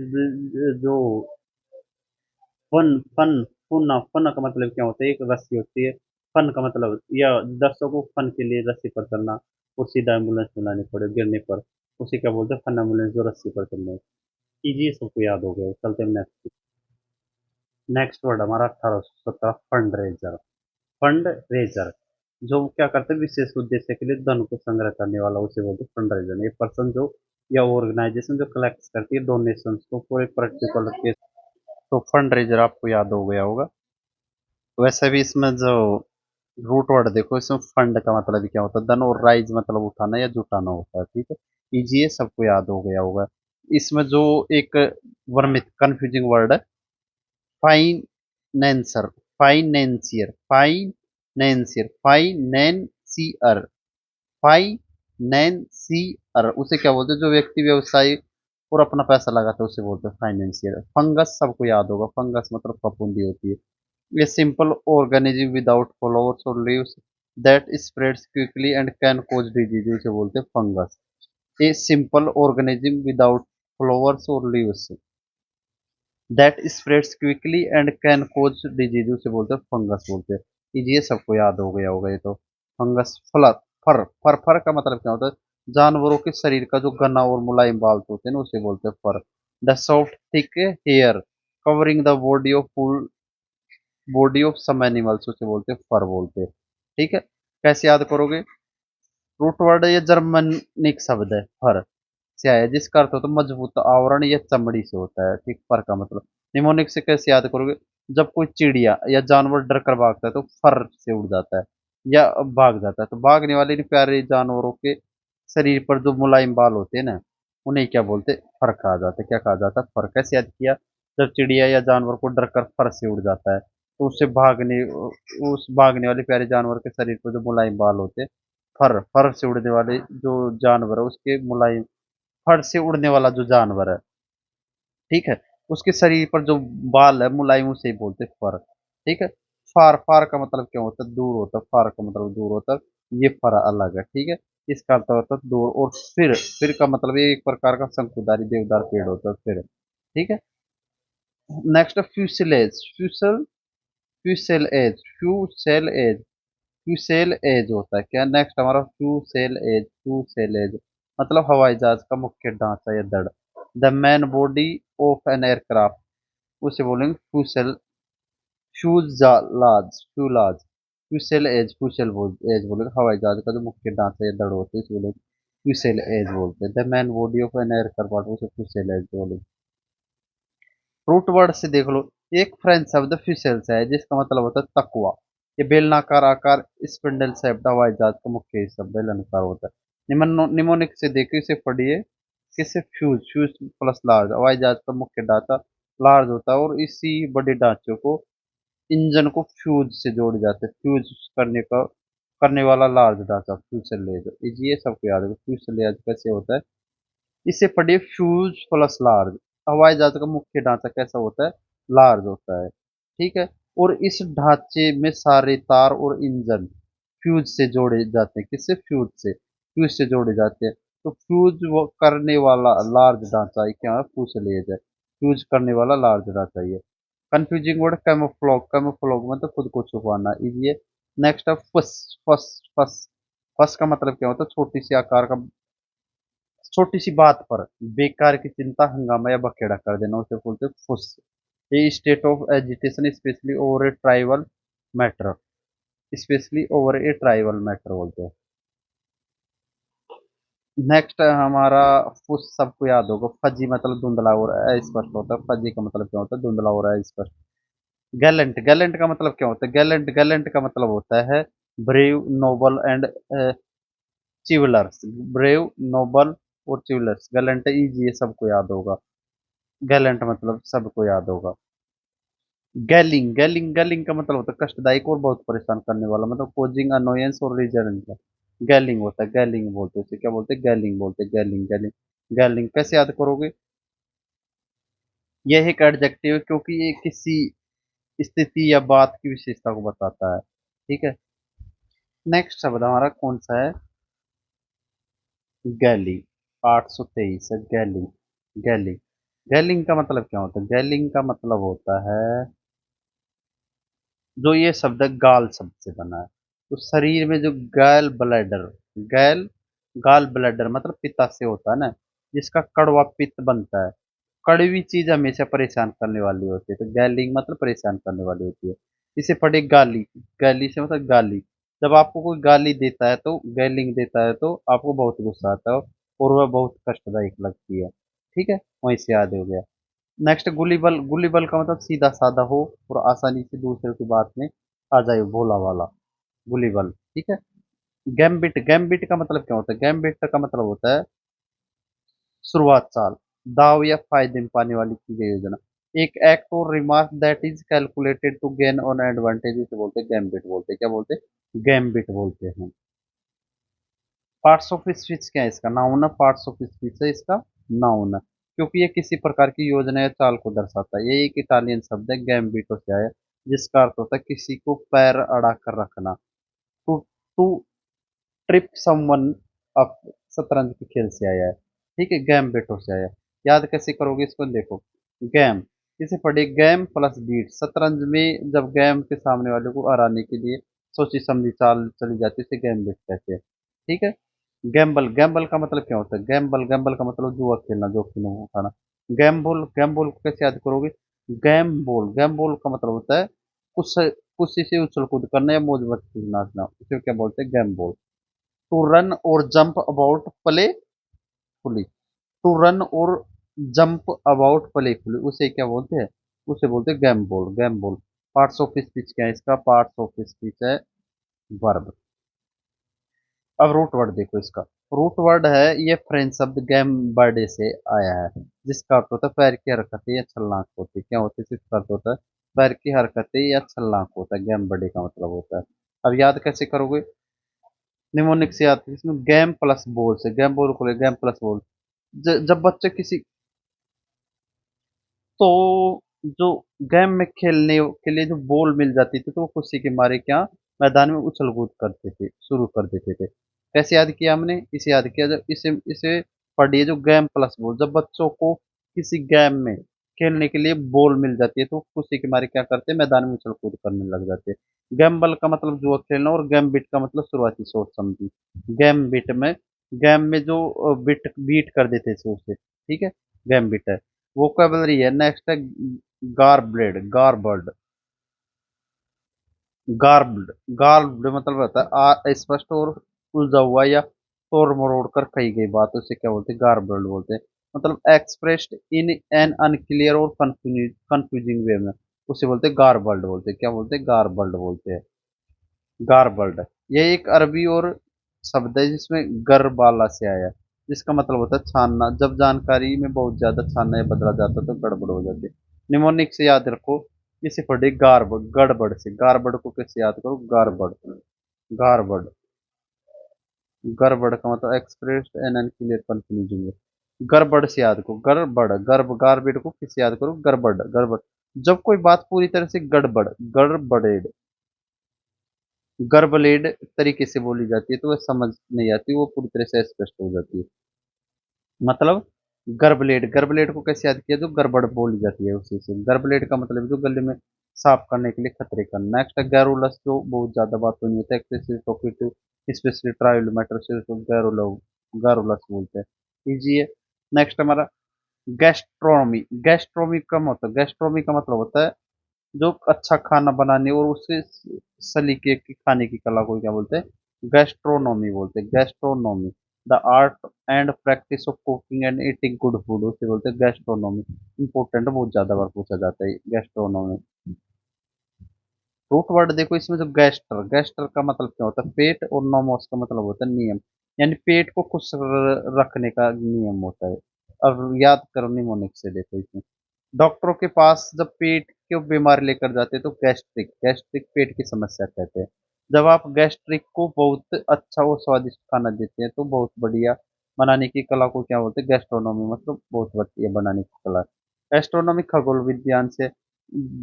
A: जो फन, फन, फुना, फन का मतलब क्या होता है, एक रस्सी होती है। फन का मतलब या दर्शकों को फन के लिए रस्सी पर चलना, और सीधा एम्बुलेंस बुलानी पड़े गिरने पर, उसी क्या बोलते हैं, फन एम्बुलेंस, जो रस्सी पर चलने। कीजिए, सबको याद हो गया। चलते हैं नेक्स्ट। नेक्स्ट वर्ड हमारा 1817, फंड रेजर। फंड रेजर जो क्या करते हैं, विशेष उद्देश्य के लिए धन को संग्रह करने वाला, उसे बोलते हैं फंड रेजर। ये पर्सन जो या ऑर्गेनाइजेशन जो कलेक्ट करती है डोनेशन को फॉर एक पर्टिकुलर केस, तो फंड रेजर आपको याद हो गया होगा। वैसे भी इसमें जो रूट वर्ड देखो, इसमें फंड का मतलब भी क्या होता है, धन, और राइज मतलब उठाना या जुटाना होता है। ठीक है, इजी, सबको याद हो गया होगा। इसमें जो एक वर्मित कंफ्यूजिंग वर्ड है, financer, financier, financier, financier, financier, उसे क्या बोलते हैं, जो व्यक्ति व्यवसाय और अपना पैसा लगाता है उसे बोलते हैं फाइनेंसियर। फंगस सबको याद होगा, फंगस मतलब फफूंदी होती है। A simple organism without flowers or leaves that spreads quickly and can cause disease, उसे बोलते हैं fungus. A simple organism without flowers or leaves that spreads quickly and can cause disease, उसे बोलते हैं फंगस बोलते हैं। ये सबको याद हो गया होगा ये तो। फंगस, फलर, फर, फर, फर का मतलब क्या होता है, जानवरों के शरीर का जो घना और मुलायम बाल होते हैं ना, उसे बोलते हैं fur. The soft thick hair covering the body of full, body of some animals, उसे बोलते हैं फर बोलते हैं। ठीक है, कैसे याद करोगे, रूट वर्ड है, ये जर्मनिक शब्द है फर से आया, जिसका अर्थ होता है मजबूत आवरण या चमड़ी से होता है। ठीक, फर का मतलब। निमोनिक से कैसे याद करोगे, जब कोई चिड़िया या जानवर डर कर भागता है तो फर से उड़ जाता है या भाग जाता है। तो भागने वाले इन प्यारे जानवरों के शरीर पर जो मुलायम बाल होते हैं ना, उन्हें क्या बोलते हैं, फर कहा जाता है। क्या कहा जाता है, फर। कैसे याद किया, जब चिड़िया या जानवर को डर कर फर से उड़ जाता है तो उससे भागने, उस भागने वाले प्यारे जानवर के शरीर पर जो मुलायम बाल होते हैं, फर, फर से उड़ने वाले जो जानवर है उसके मुलायम, फर से उड़ने वाला जो जानवर है, ठीक है, उसके शरीर पर जो बाल है मुलायम, उसे ही बोलते हैं फर। ठीक है, फार, फार का मतलब क्या होता है, दूर होता है। फार का मतलब दूर होता है, ये फर अलग है। ठीक है, इसका अर्थ होता है दूर। और फिर का मतलब ये एक प्रकार का शंकुधारी देवदार पेड़ होता है, फिर। ठीक है, नेक्स्ट फ्यूसिलेज, फ्यूसल, फ्यूसेल एज, फ्यूसेल एज, फ्यूसेल एज होता है क्या, नेक्स्ट हमारा फ्यूसेल एज, फ्यूसेल एज मतलब हवाई जहाज का मुख्य ढांचा या धड़। The man body of an aircraft, उसे बोलेंगे फ्यूसेल, फ्यूजलाज, फ्यूलाज। फ्यूसेल एज, फ्यूसेल एज बोलेंगे हवाई जहाज का जो मुख्य ढांचा या धड़ होता है, इसे बोलेंगे फ्यूसेल एज बोलते हैं। The man body of an aircraft, उसे फ्यूसेल एज बोलेंगे। रूट वर्ड से देख लो, एक फ्रेंच शब्द फ्यूसेल्स है जिसका मतलब होता है तकुआ। ये बेलनाकार आकार, स्पिंडल शेप्ड हवाई जहाज का मुख्य हिस्सा बेलनाकार होता है। निमोनिक से देखो, इसे पढ़िए, किसे, फ्यूज, फ्यूज प्लस लार्ज, हवाई जहाज का मुख्य ढांचा लार्ज होता है और इसी बड़े ढांचे को, इंजन को फ्यूज से जोड़ जाते हैं। फ्यूज करने का करने वाला लार्ज ढांचा फ्यूसलेज, ये सबको याद है फ्यूसलेज कैसे होता है। इससे पढ़िए फ्यूज प्लस लार्ज, हवाई जहाज का मुख्य ढांचा कैसा होता है, लार्ज होता है, ठीक है। और इस ढांचे में सारे तार और इंजन फ्यूज से जोड़े जाते हैं, किससे, फ्यूज से जोड़े जाते हैं। तो फ्यूज वो करने वाला लार्ज ढांचा ये क्या है, फ्यूसलेज है, फ्यूज करने वाला लार्ज ढांचा ये। कंफ्यूजिंग वर्ड कैमोफ्लॉग, कैमोफ्लॉग मतलब खुद को छुपाना, इजी है। नेक्स्ट है फस, फस फस, फस का मतलब क्या होता है, छोटी सी आकार का, छोटी सी बात पर बेकार की चिंता, हंगामा या बखेड़ा कर देना, उसे बोलते हैं फुस। ये state of agitation specially over a tribal matter, specially over a tribal matter बोलते हैं। नेक्स्ट है हमारा फुस, सबको याद होगा, फजी मतलब धुंधला और अस्पष्ट होता है, फजी का मतलब क्या होता है, धुंधला और अस्पष्ट। गैलेंट, गैलेंट का मतलब क्या होता है, गैलेंट, गैलेंट का मतलब होता है brave, noble and chivalrous, brave, noble और चिवलर्स, गैलेंट इजी, ये सबको याद होगा। गैलेंट मतलब सबको याद होगा। गैलिंग, गैलिंग, गैलिंग का मतलब होता है कष्टदायक और बहुत परेशान करने वाला, मतलब कोजिंग अनोयंस और रीजन, गैलिंग होता है, गैलिंग बोलते हैं उसे, क्या बोलते हैं, गैलिंग बोलते हैं, गैलिंग, गैलिंग। गैलिंग कैसे याद करोगे, यह एक एडजेक्टिव है क्योंकि ये किसी स्थिति या बात की विशेषता को बताता है, ठीक है। नेक्स्ट शब्द हमारा कौन सा है, गैलिंग, 823 है गैलिंग, गैलिंग। गैलिंग का मतलब क्या होता है, गैलिंग का मतलब होता है, जो ये शब्द है गाल शब्द से बना है, तो शरीर में जो गैल ब्लैडर, गैल, गाल ब्लैडर मतलब पित्त से होता है ना, जिसका कड़वा पित्त बनता है, कड़वी चीज हमेशा परेशान करने वाली होती है, तो गैलिंग मतलब परेशान करने वाली होती है। इसे पढ़े गाली, गाली से मतलब गाली, जब आपको कोई गाली देता है तो, गैलिंग देता है तो आपको बहुत गुस्सा आता है और वह बहुत कष्टदायक लगती है, ठीक है, वहीं से याद हो गया। नेक्स्ट गुलीबल, गुलीबल का मतलब सीधा साधा हो और आसानी से दूसरे की बात में आ जाए, भोला वाला, गुलीबल, ठीक है। गैम्बिट, गैम्बिट का मतलब क्या होता है, गैम्बिट का मतलब होता है शुरुआत चाल, दाव या फायदे में पाने वाली की गई योजना, एक एक्ट और remark that is calculated to gain an advantage, उसे बोलते हैं गैम्बिट बोलते हैं, क्या बोलते हैं, गैम्बिट बोलते हैं। पार्ट्स ऑफ स्पीच क्या है, इसका नाउन है, पार्ट्स ऑफ स्पीच है इसका नाउन है, क्योंकि ये किसी प्रकार की योजना या चाल को दर्शाता है। ये एक इटालियन शब्द है, गैम्बिटो से आया, जिसका अर्थ होता है किसी को पैर अड़ा कर रखना, to to trip someone up, शतरंज के खेल से आया है, ठीक है, गैम्बिटो से आया। याद कैसे करोगे इसको, देखो, गैम, इसे पढ़े गैम प्लस बीट, शतरंज में जब गैम के सामने वाले को हराने के लिए सोची समझी चाल चली जाती है, इसे गैम्बिट कहते हैं, ठीक है। गैम्बल, गैम्बल का मतलब क्या होता है, गैम्बल, गैम्बल का मतलब जुआ खेलना, जोखिम उठाना। गैम्बुल, गैम्बुल को कैसे याद करोगे, गैम्बुल, गैम्बुल का मतलब होता है कुछ कुछ से उछल कूद करना या मौज मस्ती नाचना, इसे क्या बोलते हैं, गैम्बुल। टू रन और jump about playfully, to run और जंप अबाउट प्लेफुली, उसे क्या बोलते हैं, उसे बोलते हैं gambol, gambol. Parts of speech क्या है इसका, पार्ट्स ऑफ स्पीच है वर्ब। अब रूट वर्ड देखो इसका, रूट वर्ड है ये फ्रेंच शब्द गैम बर्डे से आया है, जिसका अर्थ होता है पैर की हरकतें या छलांग होती है, क्या होती है, इसका अर्थ होता है पैर की हरकतें या छलांग होता है, गैम बर्डे का मतलब होता है। अब याद कैसे करोगे, निमोनिक से याद, इसमें गैम प्लस बोल से, गैम बोल को गैम प्लस बोल, जब बच्चे किसी, तो जो गेम में खेलने के लिए जो बॉल मिल जाती थी तो वो खुशी के मारे क्या, मैदान में उछल कूद करते थे, शुरू कर देते थे। कैसे याद किया हमने, इसे याद किया जब इसे इसे पढ़िए, जो गेम प्लस बॉल, जब बच्चों को किसी गेम में खेलने के लिए बॉल मिल जाती है तो खुशी के मारे क्या करते हैं, मैदान में उछल कूद करने लग जाते हैं। गैम्बल का मतलब जुआ खेलना और गैम्बिट का मतलब शुरुआती सोच समझी। गैम्बिट में, गैम में जो बिट बीट कर देते थे उसे, ठीक है, गैम्बिट है। वोकेबलरी है, नेक्स्ट है गार्बल्ड, गार्बल्ड, गार्बल्ड, गार्बल्ड मतलब होता है स्पष्ट और उलझा हुआ या तोड़ मरोड़ कर कही गई बात, उसे क्या बोलते हैं, गार्बल्ड बोलते हैं। मतलब एक्सप्रेस्ड इन एन अनक्लियर और कंफ्यूजिंग वे में, उसे बोलते हैं गार्बल्ड बोलते हैं, क्या बोलते हैं, गार्बल्ड बोलते हैं, गार्बल्ड। ये एक अरबी और शब्द है जिसमें गर्बाला से आया है, जिसका मतलब होता है छानना, जब जानकारी में बहुत ज्यादा छानना या बदला जाता है तो गड़बड़ हो जाती है। निमोनिक से याद रखो, इसे पढ़े गार्ब, गड़बड़ से, गार्बड़ को कैसे याद करो, गार्बड़, गारबड, गड़बड़ का मतलब express an unclear confusion. गड़बड़ से याद करो, गड़बड़, गर्भ गारबेट को किससे याद करो, गड़बड़ गड़बड़। जब कोई बात पूरी तरह से गड़बड़, गड़बड़ेड, गर्बलेड तरीके से बोली जाती है तो वह समझ नहीं आती, वो पूरी तरह से स्पष्ट हो जाती है। मतलब गर्बलेड, गर्बलेड को कैसे याद किया, जो गड़बड़ बोली जाती है उसी से। गर्बलेड का मतलब है जो गले में साफ करने के लिए खतरे का। नेक्स्ट है गैरुलस, जो बहुत ज्यादा बात तो नहीं होता, excessive talking specially trial matter से उसको गैरुलस बोलते हैं। इजी है। नेक्स्ट हमारा गैस्ट्रोनॉमी, गैस्ट्रोनॉमी का मतलब, गैस्ट्रोनॉमी का मतलब होता है जो अच्छा खाना बनाने और उससे सलीके की खाने की कला को क्या बोलते हैं, गैस्ट्रोनॉमी बोलते हैं, gastronomy. The art and practice of cooking and eating good food, उसे बोलते हैं गैस्ट्रोनॉमी। इंपॉर्टेंट, बहुत ज्यादा बार पूछा जाता है गैस्ट्रोनॉमी। रूट वर्ड देखो इसमें, जो गैस्टर, गैस्टर का मतलब क्या होता है, पेट, और नोमोस का मतलब होता है नियम, यानी पेट को खुश रखने का नियम होता है। अब याद करो निमोनिक से, देखो इसमें डॉक्टरों के पास जब पेट की बीमारी लेकर जाते हैं तो गैस्ट्रिक, गैस्ट्रिक पेट की समस्या कहते हैं। जब आप गैस्ट्रिक को बहुत अच्छा और स्वादिष्ट खाना देते हैं तो बहुत बढ़िया बनाने की कला को क्या बोलते हैं, गैस्ट्रोनॉमी, मतलब बहुत बढ़िया बनाने की कला। एस्ट्रोनॉमी खगोल विज्ञान से।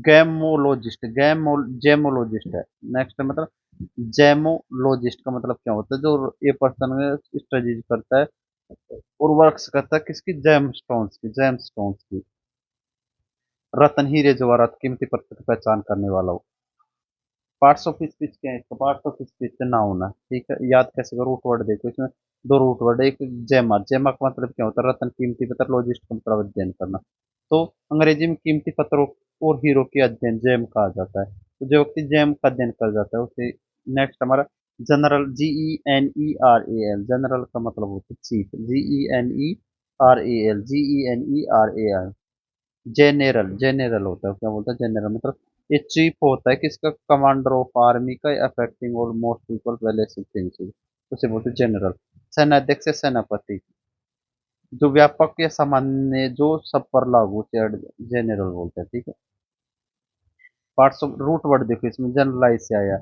A: गैमोलॉजिस्ट, जेमोलॉजिस्ट है। नेक्स्ट मतलब जेमोलॉजिस्ट का मतलब क्या होता है, जो ये पर्सन स्टडी करता है और वर्क्स करता है किसकी, जेमस्टोन्स की, जेमस्टोन्स की। रत्न, हीरे जवाहरात, कीमती पत्थर की पहचान करने वाला हो। पार्ट्स ऑफ स्पीच क्या है इसका, पार्ट्स ऑफ स्पीच से नाउन है, ठीक है। याद कैसे करो, रूट वर्ड देखो इसमें, दो रूट वर्ड, एक जेमा, जेमा का मतलब क्या होता है, रत्न, कीमती पत्थर, लॉजिस्ट का मतलब अध्ययन करना। तो अंग्रेजी में कीमती पत्थरों और हीरो के अध्ययन जेम कहा जाता है। तो जो व्यक्ति जेम का अध्ययन कर जाता है उसे। नेक्स्ट हमारा जनरल, GENERAL, जनरल का मतलब होता है चीफ, GENERAL, जेनरल, जेनरल होता है, क्या बोलता है, जेनरल मतलब ये चीफ होता है किसका, कमांडर ऑफ आर्मी का, अफेक्टिंग ऑलमोस्ट पीपल पहले से थिंग्स, उसे बोलते हैं जनरल। सेनाध्यक्ष या सेनापति, जो व्यापक या सामान्य, जो सब पर लागू, जनरल बोलते हैं, ठीक है। पार्ट्स ऑफ रूट वर्ड देखो इसमें, जनरलाइज से आया,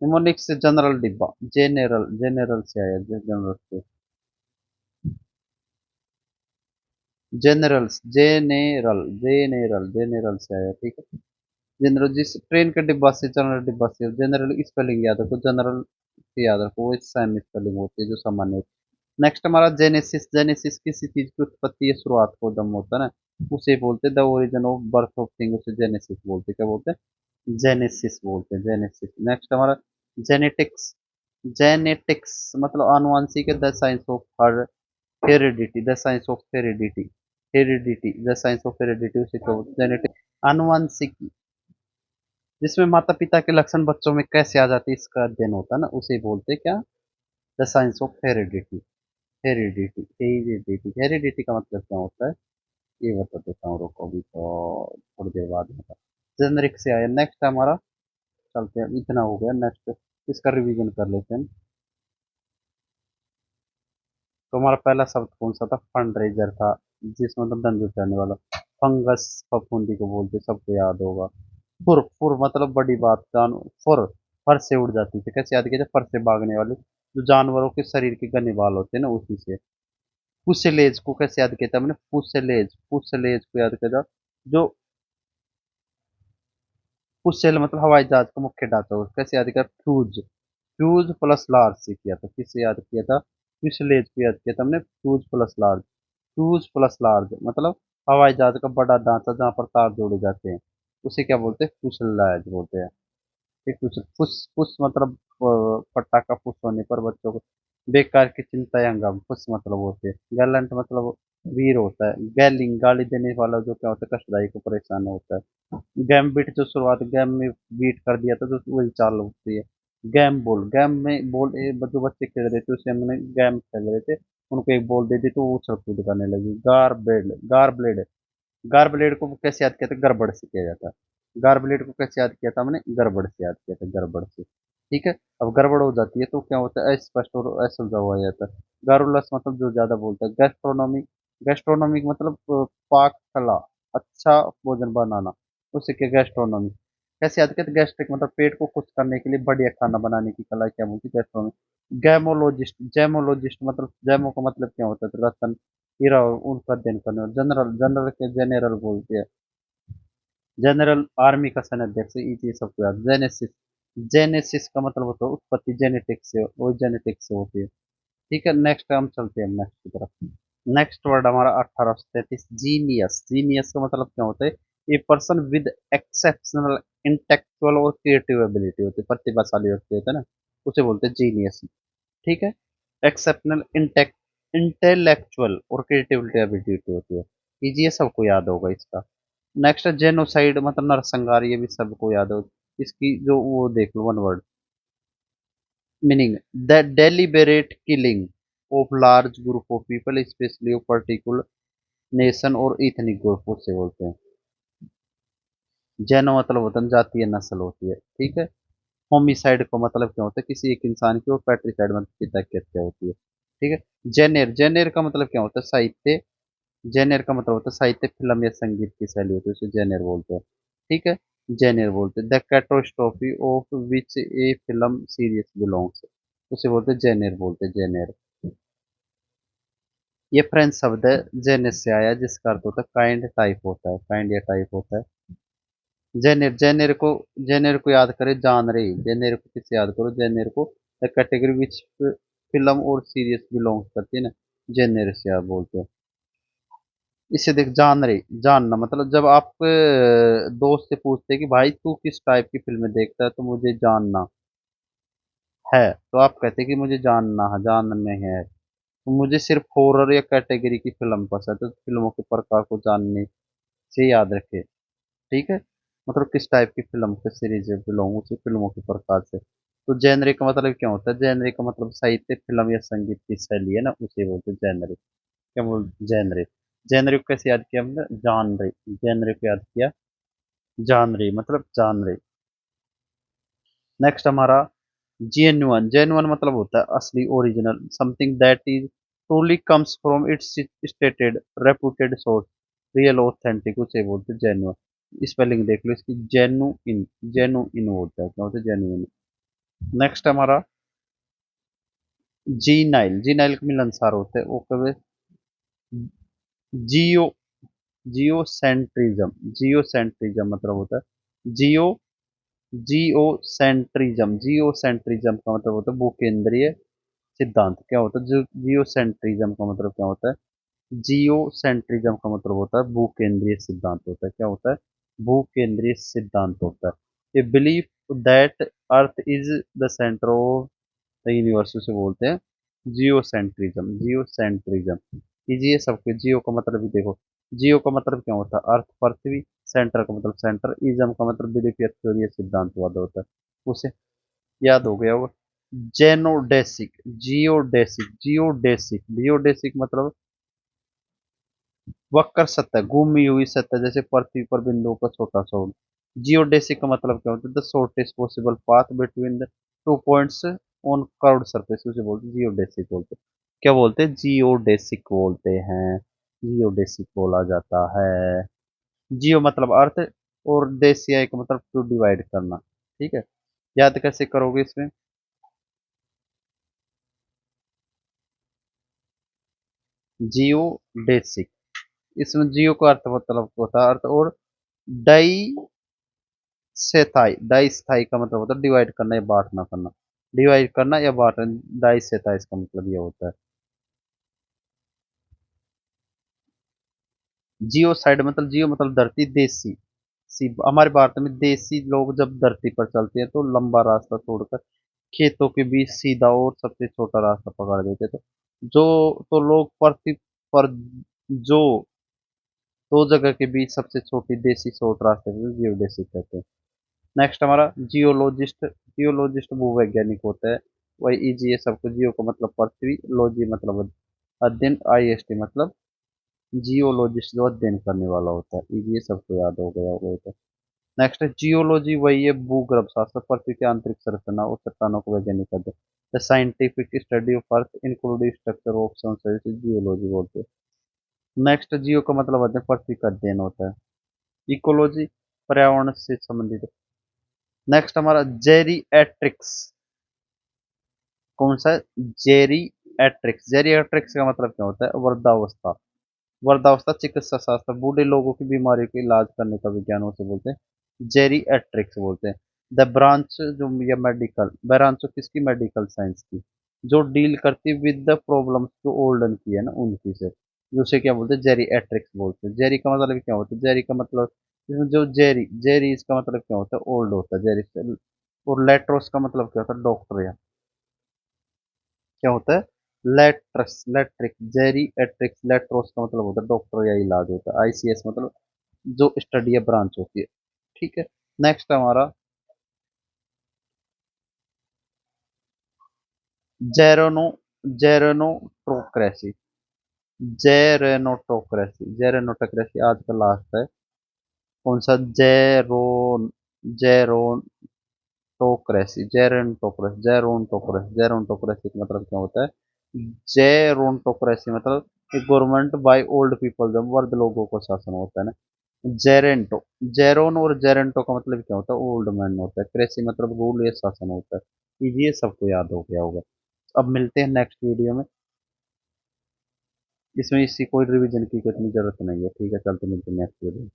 A: निमोनिक से जनरल डिब्बा, जेनरल, जेनरल से आया, जनरल से, जनरल, जेनरल से आया, ठीक है। जनरल, जिस ट्रेन के डिब्बा से, जनरल डिब्बा से, जनरल स्पेलिंग याद रखो, जनरल से याद रखो, वो सेम स्पेलिंग होती है जो सामान्य होती है। नेक्स्ट हमारा जेनेसिस, जेनेसिस किसी चीज की उत्पत्ति या शुरुआत को दम होता है ना, उसे बोलते हैं the origin of birth of thing, उसे जेनेसिस बोलते हैं, क्या बोलते हैं, जेनेसिस बोलते हैं, जेनेसिस। नेक्स्ट हमारा जेनेटिक्स, जेनेटिक्स मतलब आनुवंशिक, the science of her heredity, the science of heredity, heredity, the science of heredity, उसे क्या बोलते हैं, जेनेटिक, आनुवंशिक, जिसमें माता पिता के लक्षण बच्चों में कैसे आ जाते हैं इसका अध्ययन होता है ना, उसे बोलते हैं क्या, the science of heredity, heredity, heredity, heredity का मतलब क्या होता है, ये बता देता हूँ, रुको अभी तो थोड़ी देर बाद बता। जेनरिक से आया। नेक्स्ट हमारा, चलते हैं, इतना हो गया। नेक्स्ट इसका रिवीजन कर लेते हैं। तो हमारा पहला शब्द कौन सा था, फंड रेजर था, जिसमें मतलब धन जुटाने वाला। फंगस फफूंदी को बोलते, सबको याद होगा। फुर, फुर मतलब बड़ी बात, जान, फुर, फर से उड़ जाती थी, कैसे याद किया जाए, फर से भागने वाले, जो जानवरों के शरीर के घने बाल होते हैं ना, उसी से। फुसेलेज को कैसे याद किया था हमने, फुसेलेज, फुसेलेज को याद किया था, जो फुसेल मतलब हवाई जहाज का मुख्य ढांचा, कैसे याद किया, फ्यूज, फ्यूज प्लस लार्ज से किया था, किससे याद किया था, फ्यूसलेज को याद किया था हमने, fuse plus large, fuse plus large मतलब हवाई जहाज का बड़ा ढांचा जहाँ पर तार जोड़े जाते हैं, उसे क्या बोलते हैं, फ्यूसलाज बोलते हैं। एक फुस, फुस, फुस मतलब पटाखा फुस होने पर बच्चों को बेकार की चिंता या हंगामा, फुस मतलब होते हैं। गैलेंट मतलब वीर होता है। गैलिंग गाली देने वाला, जो क्या होता है, कष्टदायी को परेशान होता है। गैम्बिट, जो शुरुआत गैम में बीट कर दिया था, तो वही चाल होती है। गैम बोल, गैम में बोल, जो बच्चे खेल रहे थे उसे हमने गैम खेल रहे थे, उनको एक बॉल दे दी तो वो उछल कूद करने लगी। गार ब्लेड, गार ब्लेड, गार ब्लेड को कैसे याद किया था, गड़बड़ से किया जाता है। गार ब्लेड को कैसे याद किया था हमने, गड़बड़ से याद किया था, गड़बड़ से, ठीक है। अब गड़बड़ हो जाती है तो क्या होता है, अस्पष्ट और असुलझा हुआ जाता है। गारुलस मतलब जो ज्यादा बोलता है। गैस्ट्रोनॉमी, गैस्ट्रोनॉमी मतलब पाक कला, अच्छा भोजन बनाना, उसे क्या, गैस्ट्रोनॉमी। कैसे याद किया? गैस्ट्रिक मतलब पेट को खुश करने के लिए बढ़िया खाना बनाने की कला क्या बोलती है? गैस्ट्रोनॉमी। गैमोलॉजिस्ट, जैमोलॉजिस्ट मतलब जैमो का मतलब क्या होता है? तो रतन, हीरा और उनका अध्ययन करने वाला। जनरल, जनरल के जनरल बोलते हैं। जनरल आर्मी का सेनाध्यक्ष, ये सबको याद। जेनेसिस, जेनेसिस का मतलब होता है उत्पत्ति, जेनेटिक्स से, वो जेनेटिक्स से होती है। ठीक है, नेक्स्ट हम चलते हैं नेक्स्ट की तरफ। नेक्स्ट वर्ड हमारा 1833, जीनियस। जीनियस का मतलब क्या होता है? A person with exceptional intellectual और क्रिएटिव एबिलिटी होती है, प्रतिभाशाली व्यक्ति होता है ना, उसे बोलते हैं जीनियस। ठीक है, एक्सेप्शनल इंटेलेक्चुअल और क्रिएटिविटी एबिलिटी होती है। ये सबको याद होगा इसका। नेक्स्ट है जेनोसाइड, मतलब नरसंहार, ये भी सबको याद हो। इसकी जो वो देख लो, one word meaning, the deliberate killing of large group of people, specially of particular nation और इथनिक ग्रुप, उससे बोलते हैं। जेनो मतलब होता है जातीय नस्ल होती है। ठीक है, होमिसाइड का मतलब क्या होता है? किसी एक इंसान की। और पैट्रिसाइड मतलब पिता की हत्या होती है। ठीक है, जेनेर, जेनेर का मतलब क्या होता है? साहित्य। जेनेर का मतलब होता है साहित्य, फिल्म या संगीत की शैली होती है, उसे जेनेर बोलते हैं। ठीक है, जेनेर बोलते हैं। The catastrophe of which a film series belongs, उसे बोलते हैं जेनेर, बोलते हैं जेनेर। ये फ्रेंच शब्द है, जेनेस से आया, जिसका अर्थ होता है काइंड, टाइप होता है, काइंड या टाइप होता है। जेनेर, जेनेर को याद करें, जानरे। जेनेर को किससे याद करो? जेनेर को, द कैटेगरी विच फिल्म और सीरीज बिलोंग्स करती है ना, जेनेर से आप बोलते हैं। इसे देख, जान रहे, जानना मतलब जब आप दोस्त से पूछते हैं कि भाई तू किस टाइप की फिल्में देखता है, तो मुझे जानना है, तो आप कहते हैं कि मुझे जानना है, जानने है। तो मुझे सिर्फ हॉरर या कैटेगरी की फिल्म पसंद है, तो फिल्मों के प्रकार को जानने से याद रखे। ठीक है, मतलब किस टाइप की फिल्म के सीरीज बिलोंग, उसी फिल्मों के प्रकार से। तो जेनरे का मतलब क्या होता है? जेनरे का मतलब साहित्य, फिल्म या संगीत की शैली है ना, उसे बोलते हैं जेनरे। क्या बोल, जेनरे। जेनरे को कैसे याद किया हमने? जानरे, जेनरे को याद किया, जानरे मतलब जानरे। नेक्स्ट हमारा जेन्युइन, जेन्युइन मतलब होता है असली, original, something that is truly comes from its stated reputed source, real, authentic, उसे बोलते हैं जेन्युइन। स्पेलिंग देख लो इसकी, जेन्युइन, जेन्युइन होता है, क्या होता है? जेन्युइन। नेक्स्ट हमारा जीनाइल, जीनाइल का मिलनसार होता है, वो कभी जियो, जियोसेंट्रिज्म, जियोसेंट्रिज्म मतलब होता है जियो, जियोसेंट्रिज्म, जियोसेंट्रिज्म का मतलब होता है भूकेंद्रीय सिद्धांत। क्या होता है? जियोसेंट्रिज्म का मतलब क्या होता है? जियोसेंट्रिज्म का मतलब होता है भूकेंद्रीय सिद्धांत होता है। क्या होता है? भूकेंद्रीय सिद्धांत होता है। A belief that earth is the centre of the universe, उसे बोलते हैं जियोसेंट्रिज्म, जियोसेंट्रिज्म। कीजिए सबके, जियो का मतलब भी देखो, जियो का मतलब क्या होता है? अर्थ, पृथ्वी। सेंटर का मतलब सेंटर, इज्म का मतलब बिलीफ या थ्योरी या सिद्धांतवाद होता है, उसे याद हो गया वो। जेनोडेसिक, जियोडेसिक, जियोडेसिक, जियोडेसिक मतलब वक्र सतह, घूमी हुई सतह, जैसे पृथ्वी पर बिंदुओं का छोटा सा होना। जियोडेसिक का मतलब क्या होता है? The shortest possible path between the two points on curved surface, उसे बोलते हैं जियोडेसिक, बोलते हैं। क्या बोलते हैं? जियोडेसिक बोलते हैं, जियोडेसिक बोला जाता है। जियो मतलब अर्थ, और देसिया का मतलब टू डिवाइड करना। ठीक है, याद कैसे करोगे इसमें? जियोडेसिक, इसमें जियो का अर्थ मतलब होता है अर्थ, और डाई सेथाई, डाई स्थाई का मतलब होता है डिवाइड करना या बांटना करना, डिवाइड करना या बांटना, डाई सेथाई इसका मतलब ये होता है। जियो साइड मतलब, जियो मतलब धरती, देसी, सी हमारे भारत में देसी लोग जब धरती पर चलते हैं तो लंबा रास्ता छोड़कर खेतों के बीच सीधा और सबसे छोटा रास्ता पकड़ देते, तो जो, तो लोग पृथ्वी पर जो दो जगह के बीच सबसे छोटी देसी शॉर्ट रास्ते को जियोडेसिक कहते हैं। नेक्स्ट हमारा जियोलॉजिस्ट, जियोलॉजिस्ट भूवैज्ञानिक होता है। वही इजी है सबको, जियो का मतलब पृथ्वी, लॉजी मतलब अध्ययन, आईएसटी मतलब जियोलॉजिस्ट, जो अध्ययन करने वाला होता है। इजी है सबको, याद हो गया होगा ये तो। नेक्स्ट है जियोलॉजी, वही है भूगर्भ शास्त्र, पृथ्वी की आंतरिक संरचना और चट्टानों को वैज्ञानिक अध्ययन, the scientific study of earth including structure of service, geology बोलते हैं। नेक्स्ट, जियो का मतलब अध्ययन, पृथ्वी का अध्ययन होता है। इकोलॉजी, पर्यावरण से संबंधित, नेक्स्ट हमारा जेरिएट्रिक्स। कौन सा है? जेरिएट्रिक्स। जेरिएट्रिक्स का मतलब क्या होता है? वृद्धावस्था। वृद्धावस्था चिकित्सा शास्त्र, बूढ़े लोगों की बीमारियों का इलाज करने का विज्ञान उसे बोलते हैं जेरिएट्रिक्स बोलते हैं। द ब्रांच जो या मेडिकल ब्रांच ऑफ किसकी? मेडिकल साइंस की, जो डील करती है विद द प्रॉब्लम्स जो ओल्डन की है ना उनकी से, उसे क्या बोलते हैं? जेरिएट्रिक्स बोलते हैं। जेरी का मतलब क्या होता है? जेरी का मतलब इसमें जो जेरी जेरी इसका मतलब क्या होता है? ओल्ड होता है जेरी से। और लेट्रोस का मतलब क्या होता है? डॉक्टर या क्या होता है? लेट्रस लेट्रिक जेरी एट्रिक्स लेट्रोस का मतलब होता है डॉक्टर या इलाज होता है। आईसीएस मतलब जो स्टडी या ब्रांच होती है। ठीक है। नेक्स्ट हमारा जेरोनो जेरोनोटोक्रेसी। जेरेनोटोक्रेसी आज का लास्ट है। कौन सा? जेरोनटोक्रेसी का मतलब क्या होता है? जेरोनटोक्रेसी मतलब गवर्नमेंट बाय ओल्ड पीपल, जब वर्द लोगों को शासन होता है ना। जेरेंटो जेरोन और जेरेंटो का मतलब क्या होता है? ओल्ड मैन होता है। क्रेसी मतलब रूल या शासन होता है। ये सबको याद हो गया होगा। अब मिलते हैं नेक्स्ट वीडियो में। इसमें इसी कोई रिवीजन की इतनी जरूरत नहीं है। ठीक है, चलते मिलते हैं नेक्स्ट वीडियो।